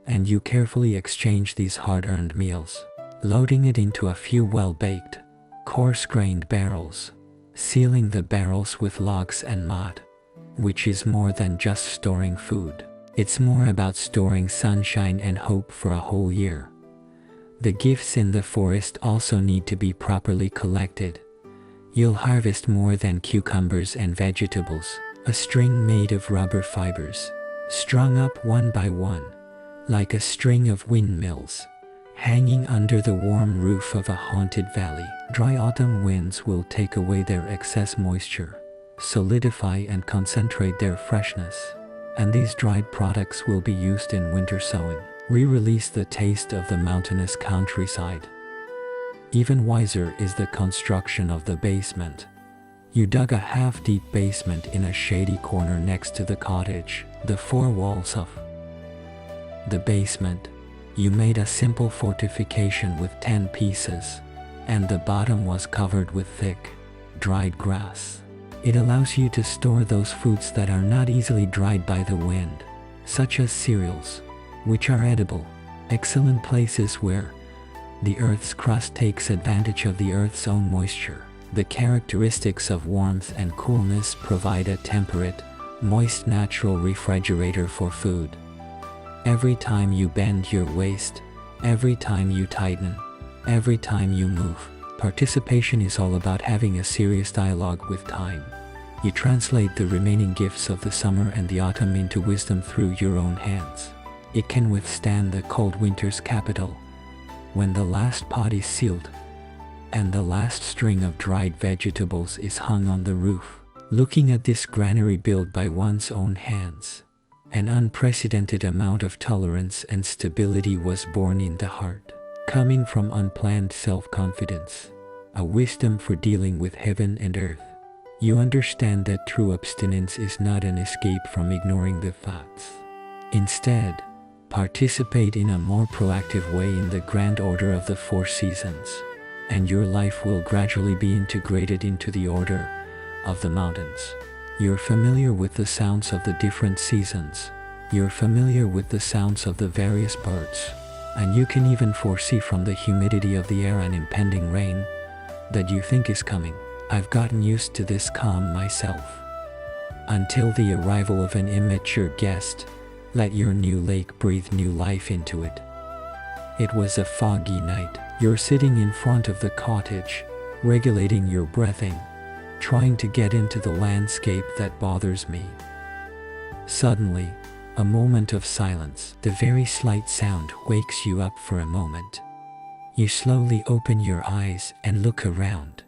and you carefully exchange these hard-earned meals, loading it into a few well-baked, coarse-grained barrels, sealing the barrels with logs and mud, which is more than just storing food. It's more about storing sunshine and hope for a whole year. The gifts in the forest also need to be properly collected. You'll harvest more than cucumbers and vegetables. A string made of rubber fibers, strung up one by one, like a string of windmills, hanging under the warm roof of a haunted valley. Dry autumn winds will take away their excess moisture, solidify and concentrate their freshness, and these dried products will be used in winter sowing. Re-release the taste of the mountainous countryside. Even wiser is the construction of the basement. You dug a half-deep basement in a shady corner next to the cottage. The four walls of the basement, you made a simple fortification with 10 pieces, and the bottom was covered with thick, dried grass. It allows you to store those foods that are not easily dried by the wind, such as cereals, which are edible, excellent places where the earth's crust takes advantage of the earth's own moisture. The characteristics of warmth and coolness provide a temperate, moist natural refrigerator for food. Every time you bend your waist, every time you tighten, every time you move, participation is all about having a serious dialogue with time. You translate the remaining gifts of the summer and the autumn into wisdom through your own hands. It can withstand the cold winter's capital. When the last pot is sealed, and the last string of dried vegetables is hung on the roof. Looking at this granary built by one's own hands, an unprecedented amount of tolerance and stability was born in the heart, coming from unplanned self-confidence, a wisdom for dealing with heaven and earth. You understand that true abstinence is not an escape from ignoring the facts. Instead, participate in a more proactive way in the grand order of the four seasons, and your life will gradually be integrated into the order of the mountains. You're familiar with the sounds of the different seasons. You're familiar with the sounds of the various birds, and you can even foresee from the humidity of the air an impending rain that you think is coming. I've gotten used to this calm myself. Until the arrival of an immature guest, let your new lake breathe new life into it. It was a foggy night. You're sitting in front of the cottage, regulating your breathing, trying to get into the landscape that bothers me. Suddenly, a moment of silence. The very slight sound wakes you up for a moment. You slowly open your eyes and look around,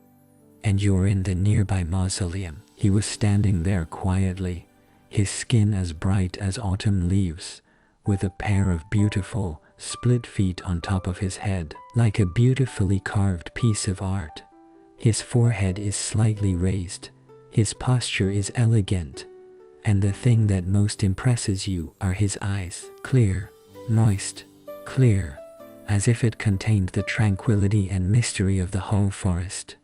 and you're in the nearby mausoleum. He was standing there quietly, his skin as bright as autumn leaves, with a pair of beautiful, split feet on top of his head, like a beautifully carved piece of art. His forehead is slightly raised, his posture is elegant, and the thing that most impresses you are his eyes, clear, moist, clear, as if it contained the tranquility and mystery of the whole forest.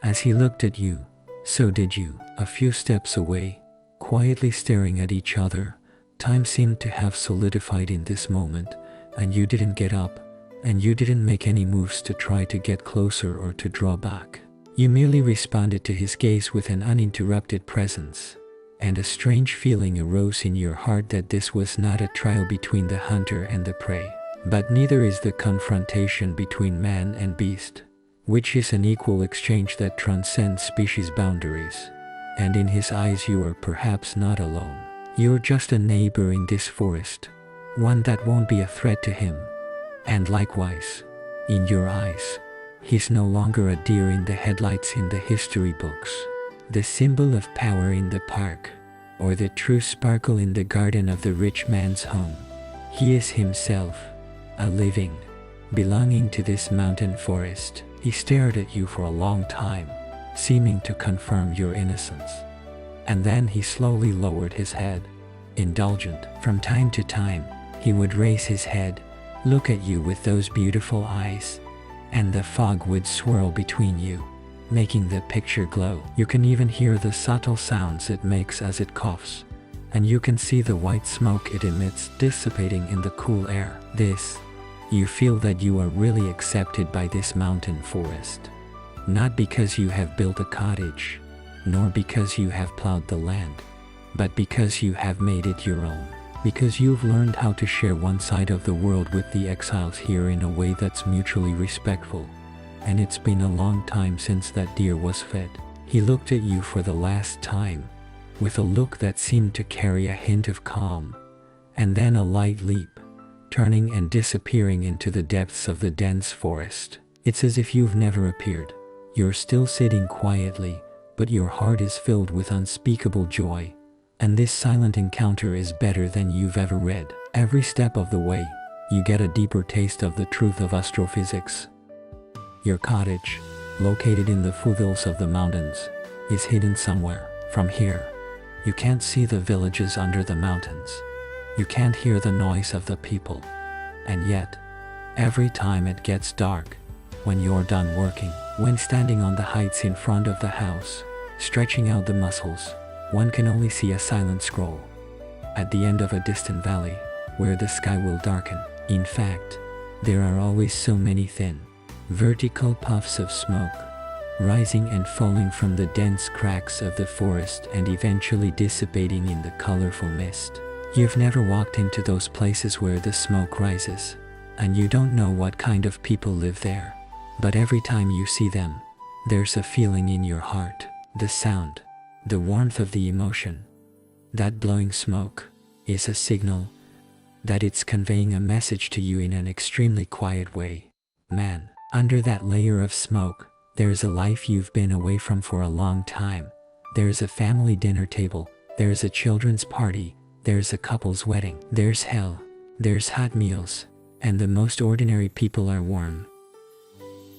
As he looked at you, so did you. A few steps away, quietly staring at each other, time seemed to have solidified in this moment, and you didn't get up, and you didn't make any moves to try to get closer or to draw back. You merely responded to his gaze with an uninterrupted presence, and a strange feeling arose in your heart that this was not a trial between the hunter and the prey, but neither is the confrontation between man and beast, which is an equal exchange that transcends species boundaries. And in his eyes you are perhaps not alone. You're just a neighbor in this forest, one that won't be a threat to him. And likewise, in your eyes, he's no longer a deer in the headlights in the history books, the symbol of power in the park, or the true sparkle in the garden of the rich man's home. He is himself, a living, belonging to this mountain forest. He stared at you for a long time, seeming to confirm your innocence. And then he slowly lowered his head, indulgent. From time to time, he would raise his head, look at you with those beautiful eyes, and the fog would swirl between you, making the picture glow. You can even hear the subtle sounds it makes as it coughs, and you can see the white smoke it emits dissipating in the cool air. You feel that you are really accepted by this mountain forest, not because you have built a cottage, nor because you have plowed the land, but because you have made it your own. Because you've learned how to share one side of the world with the exiles here in a way that's mutually respectful. And it's been a long time since that deer was fed. He looked at you for the last time, with a look that seemed to carry a hint of calm, and then a light leap, turning and disappearing into the depths of the dense forest. It's as if you've never appeared. You're still sitting quietly, but your heart is filled with unspeakable joy. And this silent encounter is better than you've ever read. Every step of the way, you get a deeper taste of the truth of astrophysics. Your cottage, located in the foothills of the mountains, is hidden somewhere. From here, you can't see the villages under the mountains. You can't hear the noise of the people. And yet, every time it gets dark, when you're done working, when standing on the heights in front of the house, stretching out the muscles, one can only see a silent scroll at the end of a distant valley, where the sky will darken. In fact, there are always so many thin, vertical puffs of smoke, rising and falling from the dense cracks of the forest and eventually dissipating in the colorful mist. You've never walked into those places where the smoke rises, and you don't know what kind of people live there. But every time you see them, there's a feeling in your heart, the sound, the warmth of the emotion. That blowing smoke is a signal that it's conveying a message to you in an extremely quiet way. Man, under that layer of smoke, there's a life you've been away from for a long time. There's a family dinner table, there's a children's party, there's a couple's wedding, there's hell, there's hot meals, and the most ordinary people are warm.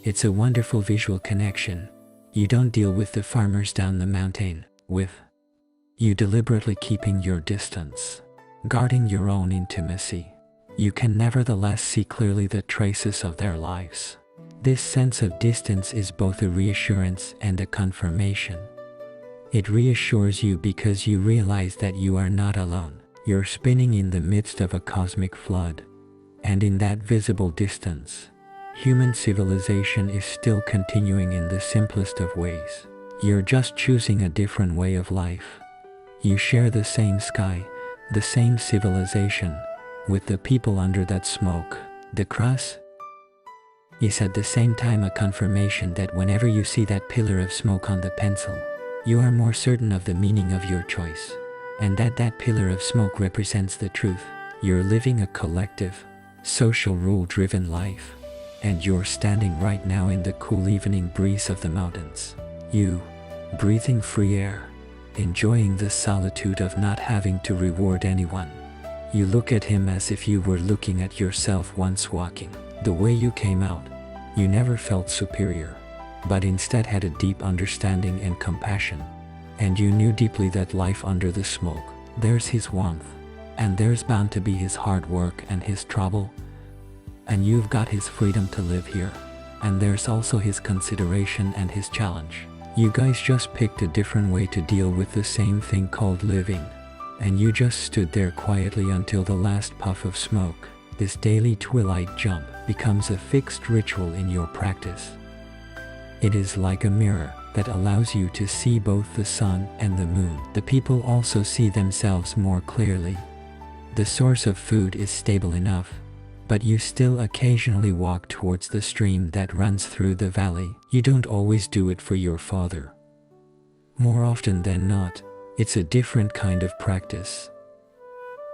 It's a wonderful visual connection. You don't deal with the farmers down the mountain, with you deliberately keeping your distance, guarding your own intimacy. You can nevertheless see clearly the traces of their lives. This sense of distance is both a reassurance and a confirmation. It reassures you because you realize that you are not alone. You're spinning in the midst of a cosmic flood, and in that visible distance, human civilization is still continuing in the simplest of ways. You're just choosing a different way of life. You share the same sky, the same civilization, with the people under that smoke. The cross is at the same time a confirmation that whenever you see that pillar of smoke on the pencil, you are more certain of the meaning of your choice, and that pillar of smoke represents the truth. You're living a collective, social rule-driven life, and you're standing right now in the cool evening breeze of the mountains. You, breathing free air, enjoying the solitude of not having to reward anyone. You look at him as if you were looking at yourself once walking. The way you came out, you never felt superior, but instead had a deep understanding and compassion. And you knew deeply that life under the smoke, there's his warmth, and there's bound to be his hard work and his trouble, and you've got his freedom to live here, and there's also his consideration and his challenge. You guys just picked a different way to deal with the same thing called living, and you just stood there quietly until the last puff of smoke, this daily twilight jump, becomes a fixed ritual in your practice. It is like a mirror that allows you to see both the sun and the moon. The people also see themselves more clearly. The source of food is stable enough, but you still occasionally walk towards the stream that runs through the valley. You don't always do it for your father. More often than not, it's a different kind of practice.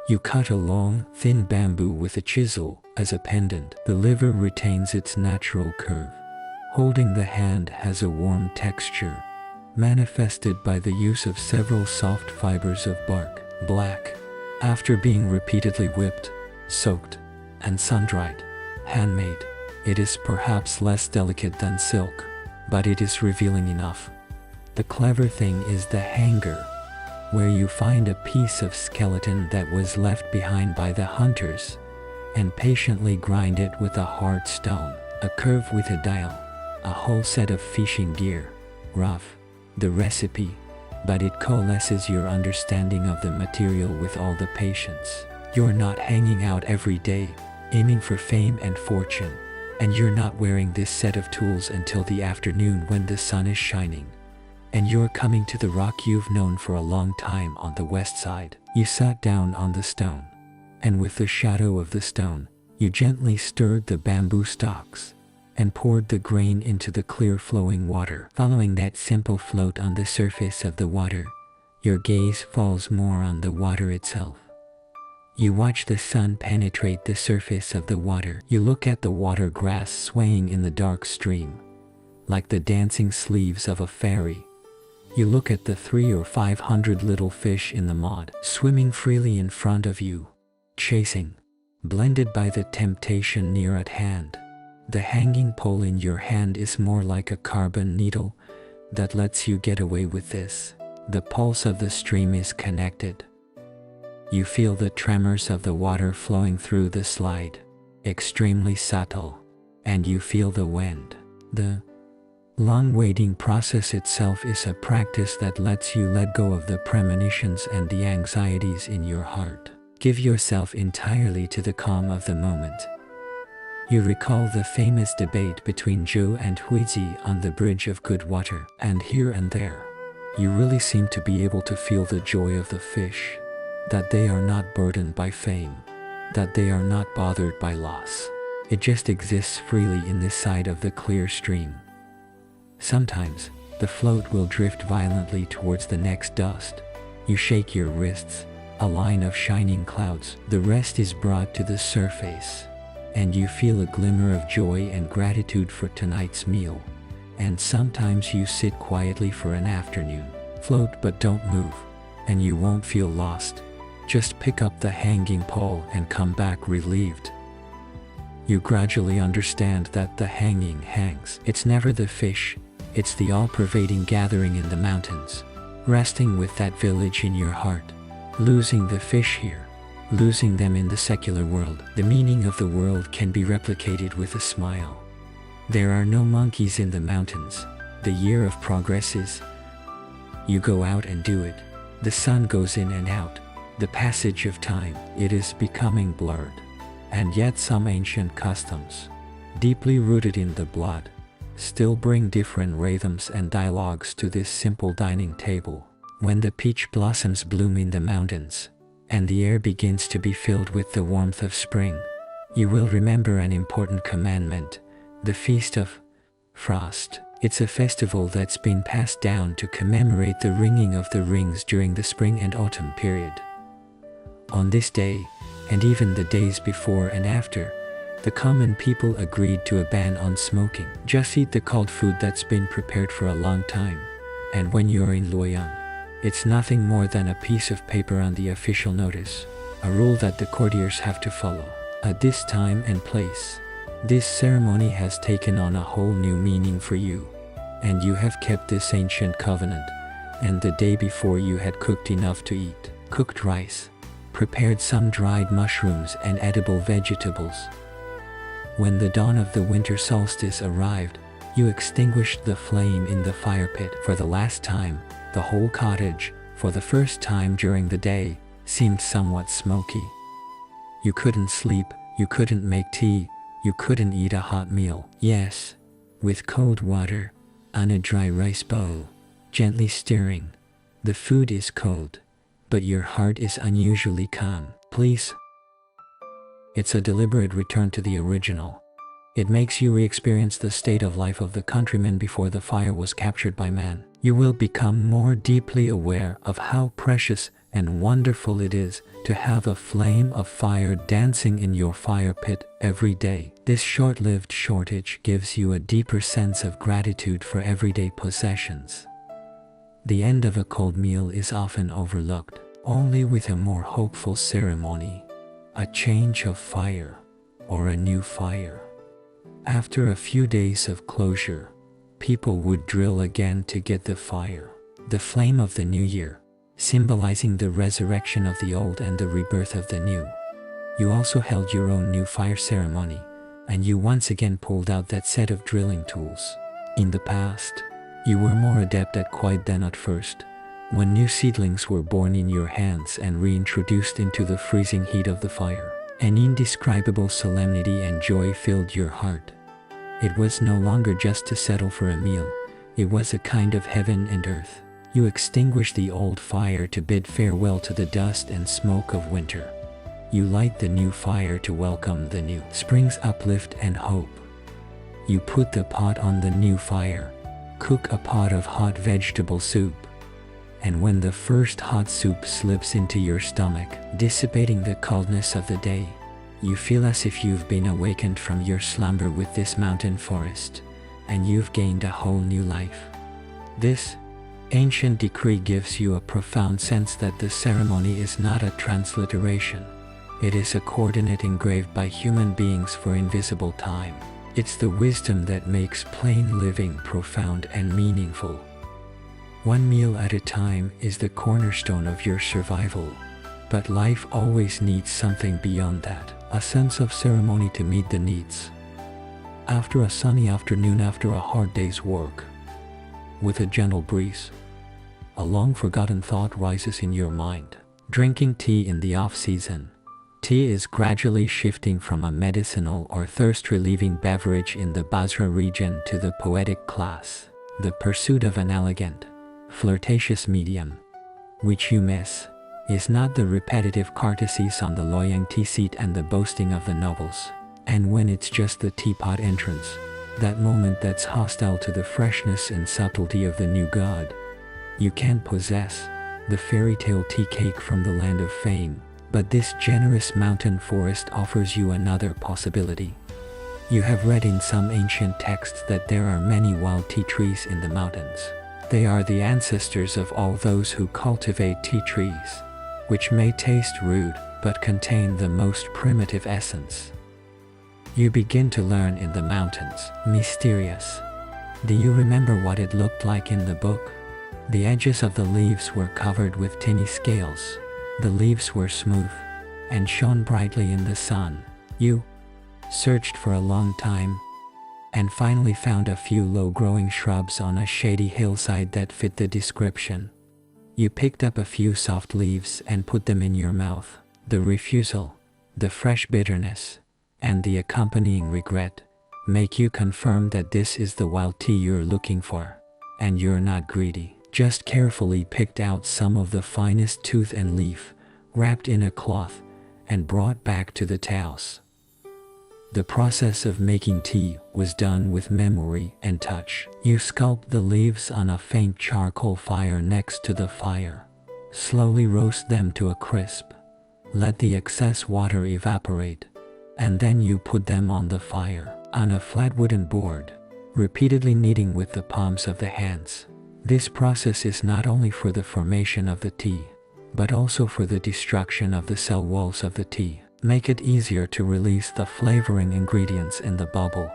You cut a long, thin bamboo with a chisel as a pendant. The liver retains its natural curve. Holding the hand has a warm texture, manifested by the use of several soft fibers of bark. Black, after being repeatedly whipped, soaked, and sun-dried. Handmade, it is perhaps less delicate than silk, but it is revealing enough. The clever thing is the hanger, where you find a piece of skeleton that was left behind by the hunters, and patiently grind it with a hard stone, a curve with a dial, a whole set of fishing gear. Rough, the recipe, but it coalesces your understanding of the material with all the patience. You're not hanging out every day, aiming for fame and fortune, and you're not wearing this set of tools until the afternoon when the sun is shining, and you're coming to the rock you've known for a long time on the west side. You sat down on the stone, and with the shadow of the stone, you gently stirred the bamboo stalks, and poured the grain into the clear flowing water. Following that simple float on the surface of the water, your gaze falls more on the water itself. You watch the sun penetrate the surface of the water. You look at the water grass swaying in the dark stream, like the dancing sleeves of a fairy. You look at the 300 or 500 little fish in the mud, swimming freely in front of you, chasing, blended by the temptation near at hand. The hanging pole in your hand is more like a carbon needle, that lets you get away with this. The pulse of the stream is connected. You feel the tremors of the water flowing through the slide, extremely subtle, and you feel the wind. The long waiting process itself is a practice that lets you let go of the premonitions and the anxieties in your heart. Give yourself entirely to the calm of the moment. You recall the famous debate between Zhou and Huizi on the bridge of good water, and here and there, you really seem to be able to feel the joy of the fish, that they are not burdened by fame, that they are not bothered by loss. It just exists freely in this side of the clear stream. Sometimes, the float will drift violently towards the next dust. You shake your wrists, a line of shining clouds. The rest is brought to the surface, and you feel a glimmer of joy and gratitude for tonight's meal. And sometimes you sit quietly for an afternoon. Float but don't move, and you won't feel lost. Just pick up the hanging pole and come back relieved. You gradually understand that the hanging hangs. It's never the fish, it's the all-pervading gathering in the mountains, resting with that village in your heart. Losing the fish here, losing them in the secular world. The meaning of the world can be replicated with a smile. There are no monkeys in the mountains. The year of progress is. You go out and do it. The sun goes in and out. The passage of time, it is becoming blurred. And yet some ancient customs, deeply rooted in the blood, still bring different rhythms and dialogues to this simple dining table. When the peach blossoms bloom in the mountains, and the air begins to be filled with the warmth of spring, you will remember an important commandment, the Feast of Frost. It's a festival that's been passed down to commemorate the ringing of the rings during the spring and autumn period. On this day, and even the days before and after, the common people agreed to a ban on smoking. Just eat the cold food that's been prepared for a long time. And when you're in Luoyang, it's nothing more than a piece of paper on the official notice, a rule that the courtiers have to follow. At this time and place, this ceremony has taken on a whole new meaning for you, and you have kept this ancient covenant. And the day before you had cooked enough to eat, cooked rice, prepared some dried mushrooms and edible vegetables. When the dawn of the winter solstice arrived, you extinguished the flame in the fire pit. For the last time, the whole cottage, for the first time during the day, seemed somewhat smoky. You couldn't sleep, you couldn't make tea, you couldn't eat a hot meal. Yes, with cold water, on a dry rice bowl, gently stirring. The food is cold, but your heart is unusually calm. Please. It's a deliberate return to the original. It makes you re-experience the state of life of the countrymen before the fire was captured by man. You will become more deeply aware of how precious and wonderful it is to have a flame of fire dancing in your fire pit every day. This short-lived shortage gives you a deeper sense of gratitude for everyday possessions. The end of a cold meal is often overlooked. Only with a more hopeful ceremony, a change of fire, or a new fire. After a few days of closure, people would drill again to get the fire, the flame of the new year, symbolizing the resurrection of the old and the rebirth of the new. You also held your own new fire ceremony, and you once again pulled out that set of drilling tools. In the past, you were more adept at quiet than at first, when new seedlings were born in your hands and reintroduced into the freezing heat of the fire. An indescribable solemnity and joy filled your heart. It was no longer just to settle for a meal, it was a kind of heaven and earth. You extinguished the old fire to bid farewell to the dust and smoke of winter. You light the new fire to welcome the new spring's uplift and hope. You put the pot on the new fire, cook a pot of hot vegetable soup. And when the first hot soup slips into your stomach, dissipating the coldness of the day, you feel as if you've been awakened from your slumber with this mountain forest, and you've gained a whole new life. This ancient decree gives you a profound sense that the ceremony is not a transliteration. It is a coordinate engraved by human beings for invisible time. It's the wisdom that makes plain living profound and meaningful. One meal at a time is the cornerstone of your survival. But life always needs something beyond that, a sense of ceremony to meet the needs. After a sunny afternoon, after a hard day's work, with a gentle breeze, a long-forgotten thought rises in your mind. Drinking tea in the off-season. Tea is gradually shifting from a medicinal or thirst-relieving beverage in the Basra region to the poetic class, the pursuit of an elegant, flirtatious medium, which you miss, is not the repetitive courtesies on the Loyang tea seat and the boasting of the nobles. And when it's just the teapot entrance, that moment that's hostile to the freshness and subtlety of the new god, you can't possess the fairy tale tea cake from the land of fame. But this generous mountain forest offers you another possibility. You have read in some ancient texts that there are many wild tea trees in the mountains. They are the ancestors of all those who cultivate tea trees, which may taste rude but contain the most primitive essence. You begin to learn in the mountains, mysterious. Do you remember what it looked like in the book? The edges of the leaves were covered with tiny scales. The leaves were smooth and shone brightly in the sun. You searched for a long time and finally found a few low-growing shrubs on a shady hillside that fit the description. You picked up a few soft leaves and put them in your mouth. The refusal, the fresh bitterness, and the accompanying regret make you confirm that this is the wild tea you're looking for. And you're not greedy. Just carefully picked out some of the finest tooth and leaf, wrapped in a cloth, and brought back to the house. The process of making tea was done with memory and touch. You sculpt the leaves on a faint charcoal fire next to the fire. Slowly roast them to a crisp. Let the excess water evaporate, and then you put them on the fire, on a flat wooden board, repeatedly kneading with the palms of the hands. This process is not only for the formation of the tea, but also for the destruction of the cell walls of the tea. Make it easier to release the flavoring ingredients in the bubble.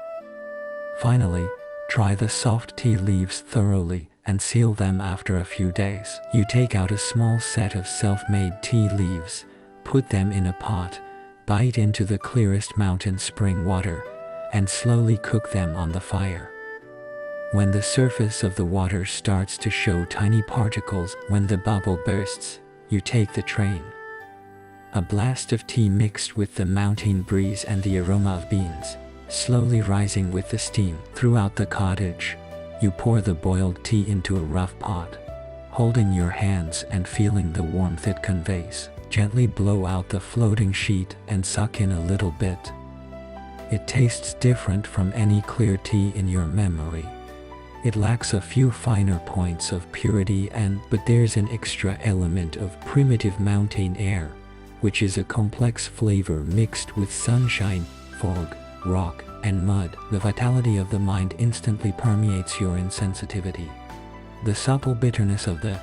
Finally, dry the soft tea leaves thoroughly and seal them after a few days. You take out a small set of self-made tea leaves, put them in a pot, bite into the clearest mountain spring water, and slowly cook them on the fire. When the surface of the water starts to show tiny particles, when the bubble bursts, you take the train. A blast of tea mixed with the mountain breeze and the aroma of beans, slowly rising with the steam. Throughout the cottage, you pour the boiled tea into a rough pot, holding your hands and feeling the warmth it conveys. Gently blow out the floating sheet and suck in a little bit. It tastes different from any clear tea in your memory. It lacks a few finer points of purity but there's an extra element of primitive mountain air, which is a complex flavor mixed with sunshine, fog, rock, and mud. The vitality of the mind instantly permeates your insensitivity. The subtle bitterness of the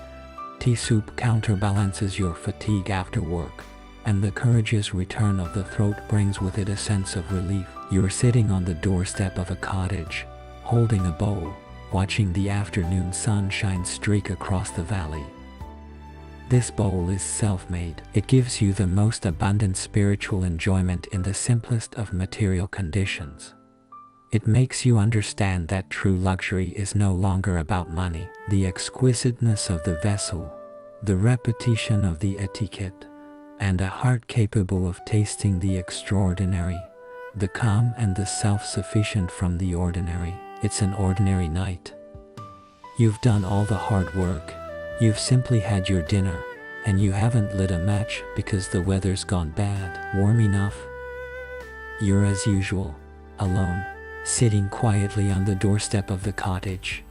tea soup counterbalances your fatigue after work, and the courageous return of the throat brings with it a sense of relief. You're sitting on the doorstep of a cottage, holding a bowl, watching the afternoon sunshine streak across the valley. This bowl is self-made. It gives you the most abundant spiritual enjoyment in the simplest of material conditions. It makes you understand that true luxury is no longer about money. The exquisiteness of the vessel, the repetition of the etiquette, and a heart capable of tasting the extraordinary, the calm and the self-sufficient from the ordinary. It's an ordinary night. You've done all the hard work. You've simply had your dinner, and you haven't lit a match because the weather's gone bad. Warm enough? You're as usual, alone, sitting quietly on the doorstep of the cottage.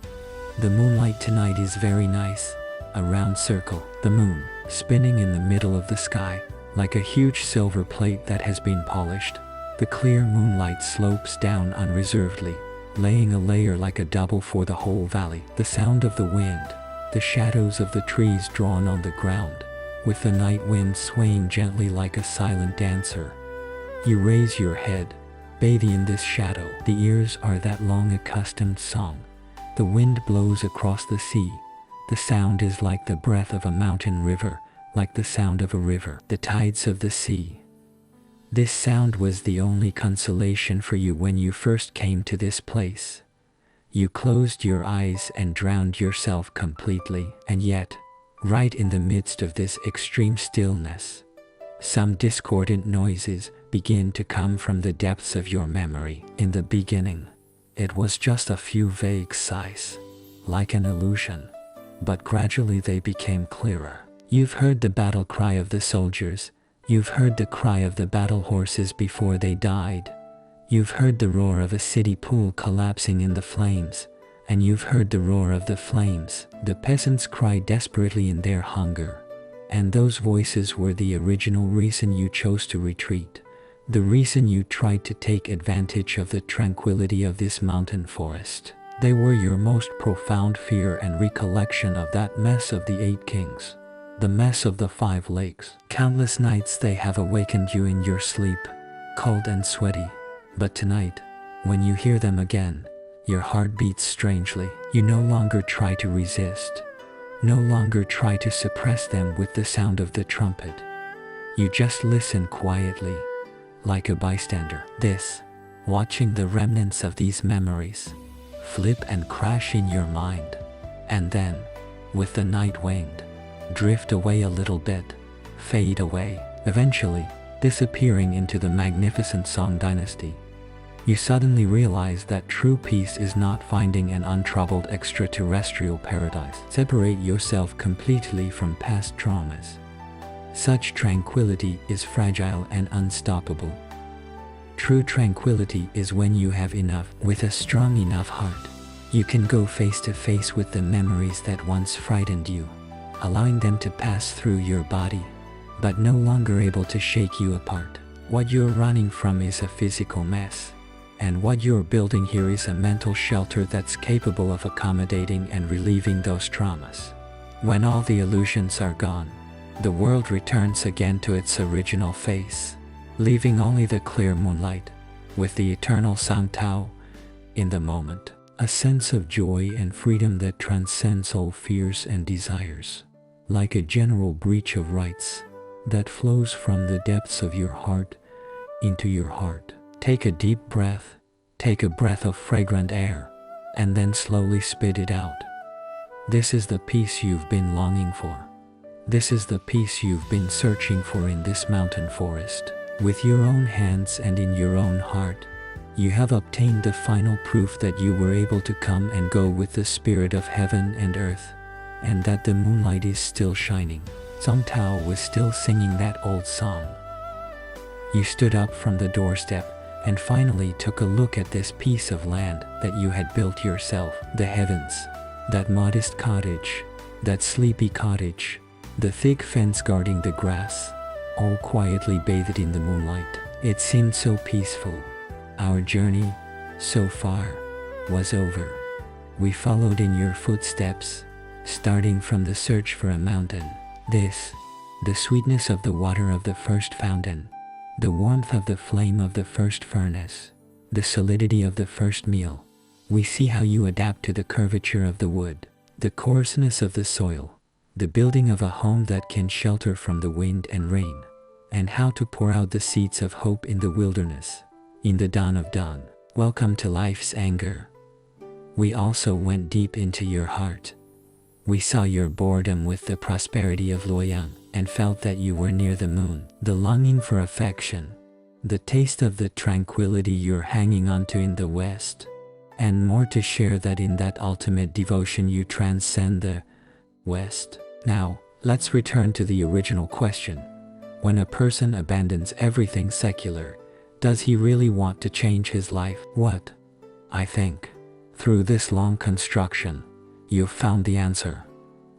The moonlight tonight is very nice, a round circle, the moon, spinning in the middle of the sky, like a huge silver plate that has been polished. The clear moonlight slopes down unreservedly, laying a layer like a double for the whole valley. The sound of the wind, the shadows of the trees drawn on the ground, with the night wind swaying gently like a silent dancer. You raise your head, bathing in this shadow. The ears are that long accustomed song. The wind blows across the sea, The sound is like the breath of a mountain river, like the sound of a river, the tides of the sea. This sound was the only consolation for you when you first came to this place. You closed your eyes and drowned yourself completely, and yet, right in the midst of this extreme stillness, some discordant noises begin to come from the depths of your memory. In the beginning, it was just a few vague sighs, like an illusion, but gradually they became clearer. You've heard the battle cry of the soldiers. You've heard the cry of the battle horses before they died. You've heard the roar of a city pool collapsing in the flames, and you've heard the roar of the flames. The peasants cry desperately in their hunger, and those voices were the original reason you chose to retreat, the reason you tried to take advantage of the tranquility of this mountain forest. They were your most profound fear and recollection of that mess of the 8 kings. The mess of the 5 lakes. Countless nights they have awakened you in your sleep, cold and sweaty. But tonight, when you hear them again, your heart beats strangely. You no longer try to resist, no longer try to suppress them with the sound of the trumpet. You just listen quietly, like a bystander. Watching the remnants of these memories flip and crash in your mind, and then, with the night wind, drift away a little bit, fade away, eventually disappearing into the magnificent Song dynasty. You suddenly realize that true peace is not finding an untroubled extraterrestrial paradise. Separate yourself completely from past traumas. Such tranquility is fragile and unstoppable. True tranquility is when you have enough, with a strong enough heart. You can go face to face with the memories that once frightened you, allowing them to pass through your body, but no longer able to shake you apart. What you're running from is a physical mess, and what you're building here is a mental shelter that's capable of accommodating and relieving those traumas. When all the illusions are gone, the world returns again to its original face, leaving only the clear moonlight, with the eternal Sang Tao, in the moment. A sense of joy and freedom that transcends all fears and desires, like a general breach of rights that flows from the depths of your heart into your heart. Take a deep breath, take a breath of fragrant air, and then slowly spit it out. This is the peace you've been longing for. This is the peace you've been searching for in this mountain forest. With your own hands and in your own heart, you have obtained the final proof that you were able to come and go with the spirit of heaven and earth, and that the moonlight is still shining. Song Tao was still singing that old song. You stood up from the doorstep and finally took a look at this piece of land that you had built yourself. The heavens, that modest cottage, that sleepy cottage, the thick fence guarding the grass, all quietly bathed in the moonlight. It seemed so peaceful. Our journey, so far, was over. We followed in your footsteps, starting from the search for a mountain. The sweetness of the water of the first fountain, the warmth of the flame of the first furnace, the solidity of the first meal. We see how you adapt to the curvature of the wood, the coarseness of the soil, the building of a home that can shelter from the wind and rain, and how to pour out the seeds of hope in the wilderness. In the dawn of dawn. Welcome to life's anger. We also went deep into your heart. We saw your boredom with the prosperity of Luoyang and felt that you were near the moon. The longing for affection, the taste of the tranquility you're hanging onto in the West, and more to share that in that ultimate devotion you transcend the West. Now, let's return to the original question. When a person abandons everything secular, does he really want to change his life? What? I think, through this long construction, you've found the answer.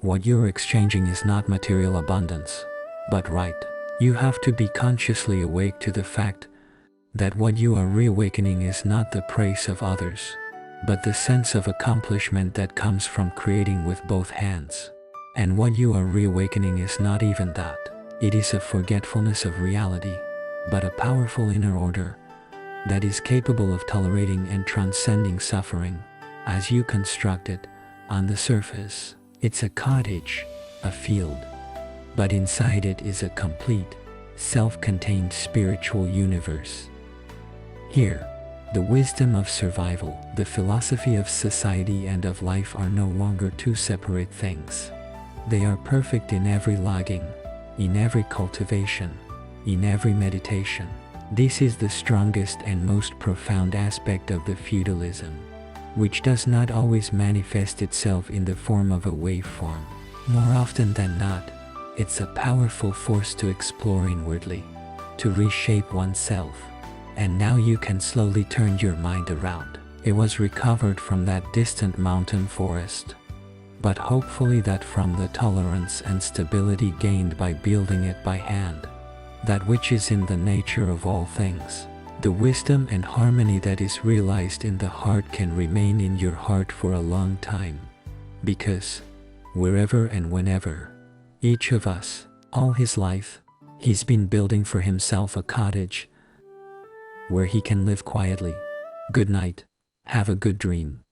What you're exchanging is not material abundance, but right. You have to be consciously awake to the fact that what you are reawakening is not the praise of others, but the sense of accomplishment that comes from creating with both hands. And what you are reawakening is not even that. It is a forgetfulness of reality, but a powerful inner order that is capable of tolerating and transcending suffering, as you construct it, on the surface. It's a cottage, a field, but inside it is a complete, self-contained spiritual universe. Here, the wisdom of survival, the philosophy of society and of life are no longer two separate things. They are perfect in every logging, in every cultivation, in every meditation. This is the strongest and most profound aspect of the feudalism, which does not always manifest itself in the form of a waveform. More often than not, it's a powerful force to explore inwardly, to reshape oneself. And now you can slowly turn your mind around. It was recovered from that distant mountain forest, but hopefully that from the tolerance and stability gained by building it by hand, that which is in the nature of all things. The wisdom and harmony that is realized in the heart can remain in your heart for a long time, because wherever and whenever, each of us, all his life, he's been building for himself a cottage where he can live quietly. Good night. Have a good dream.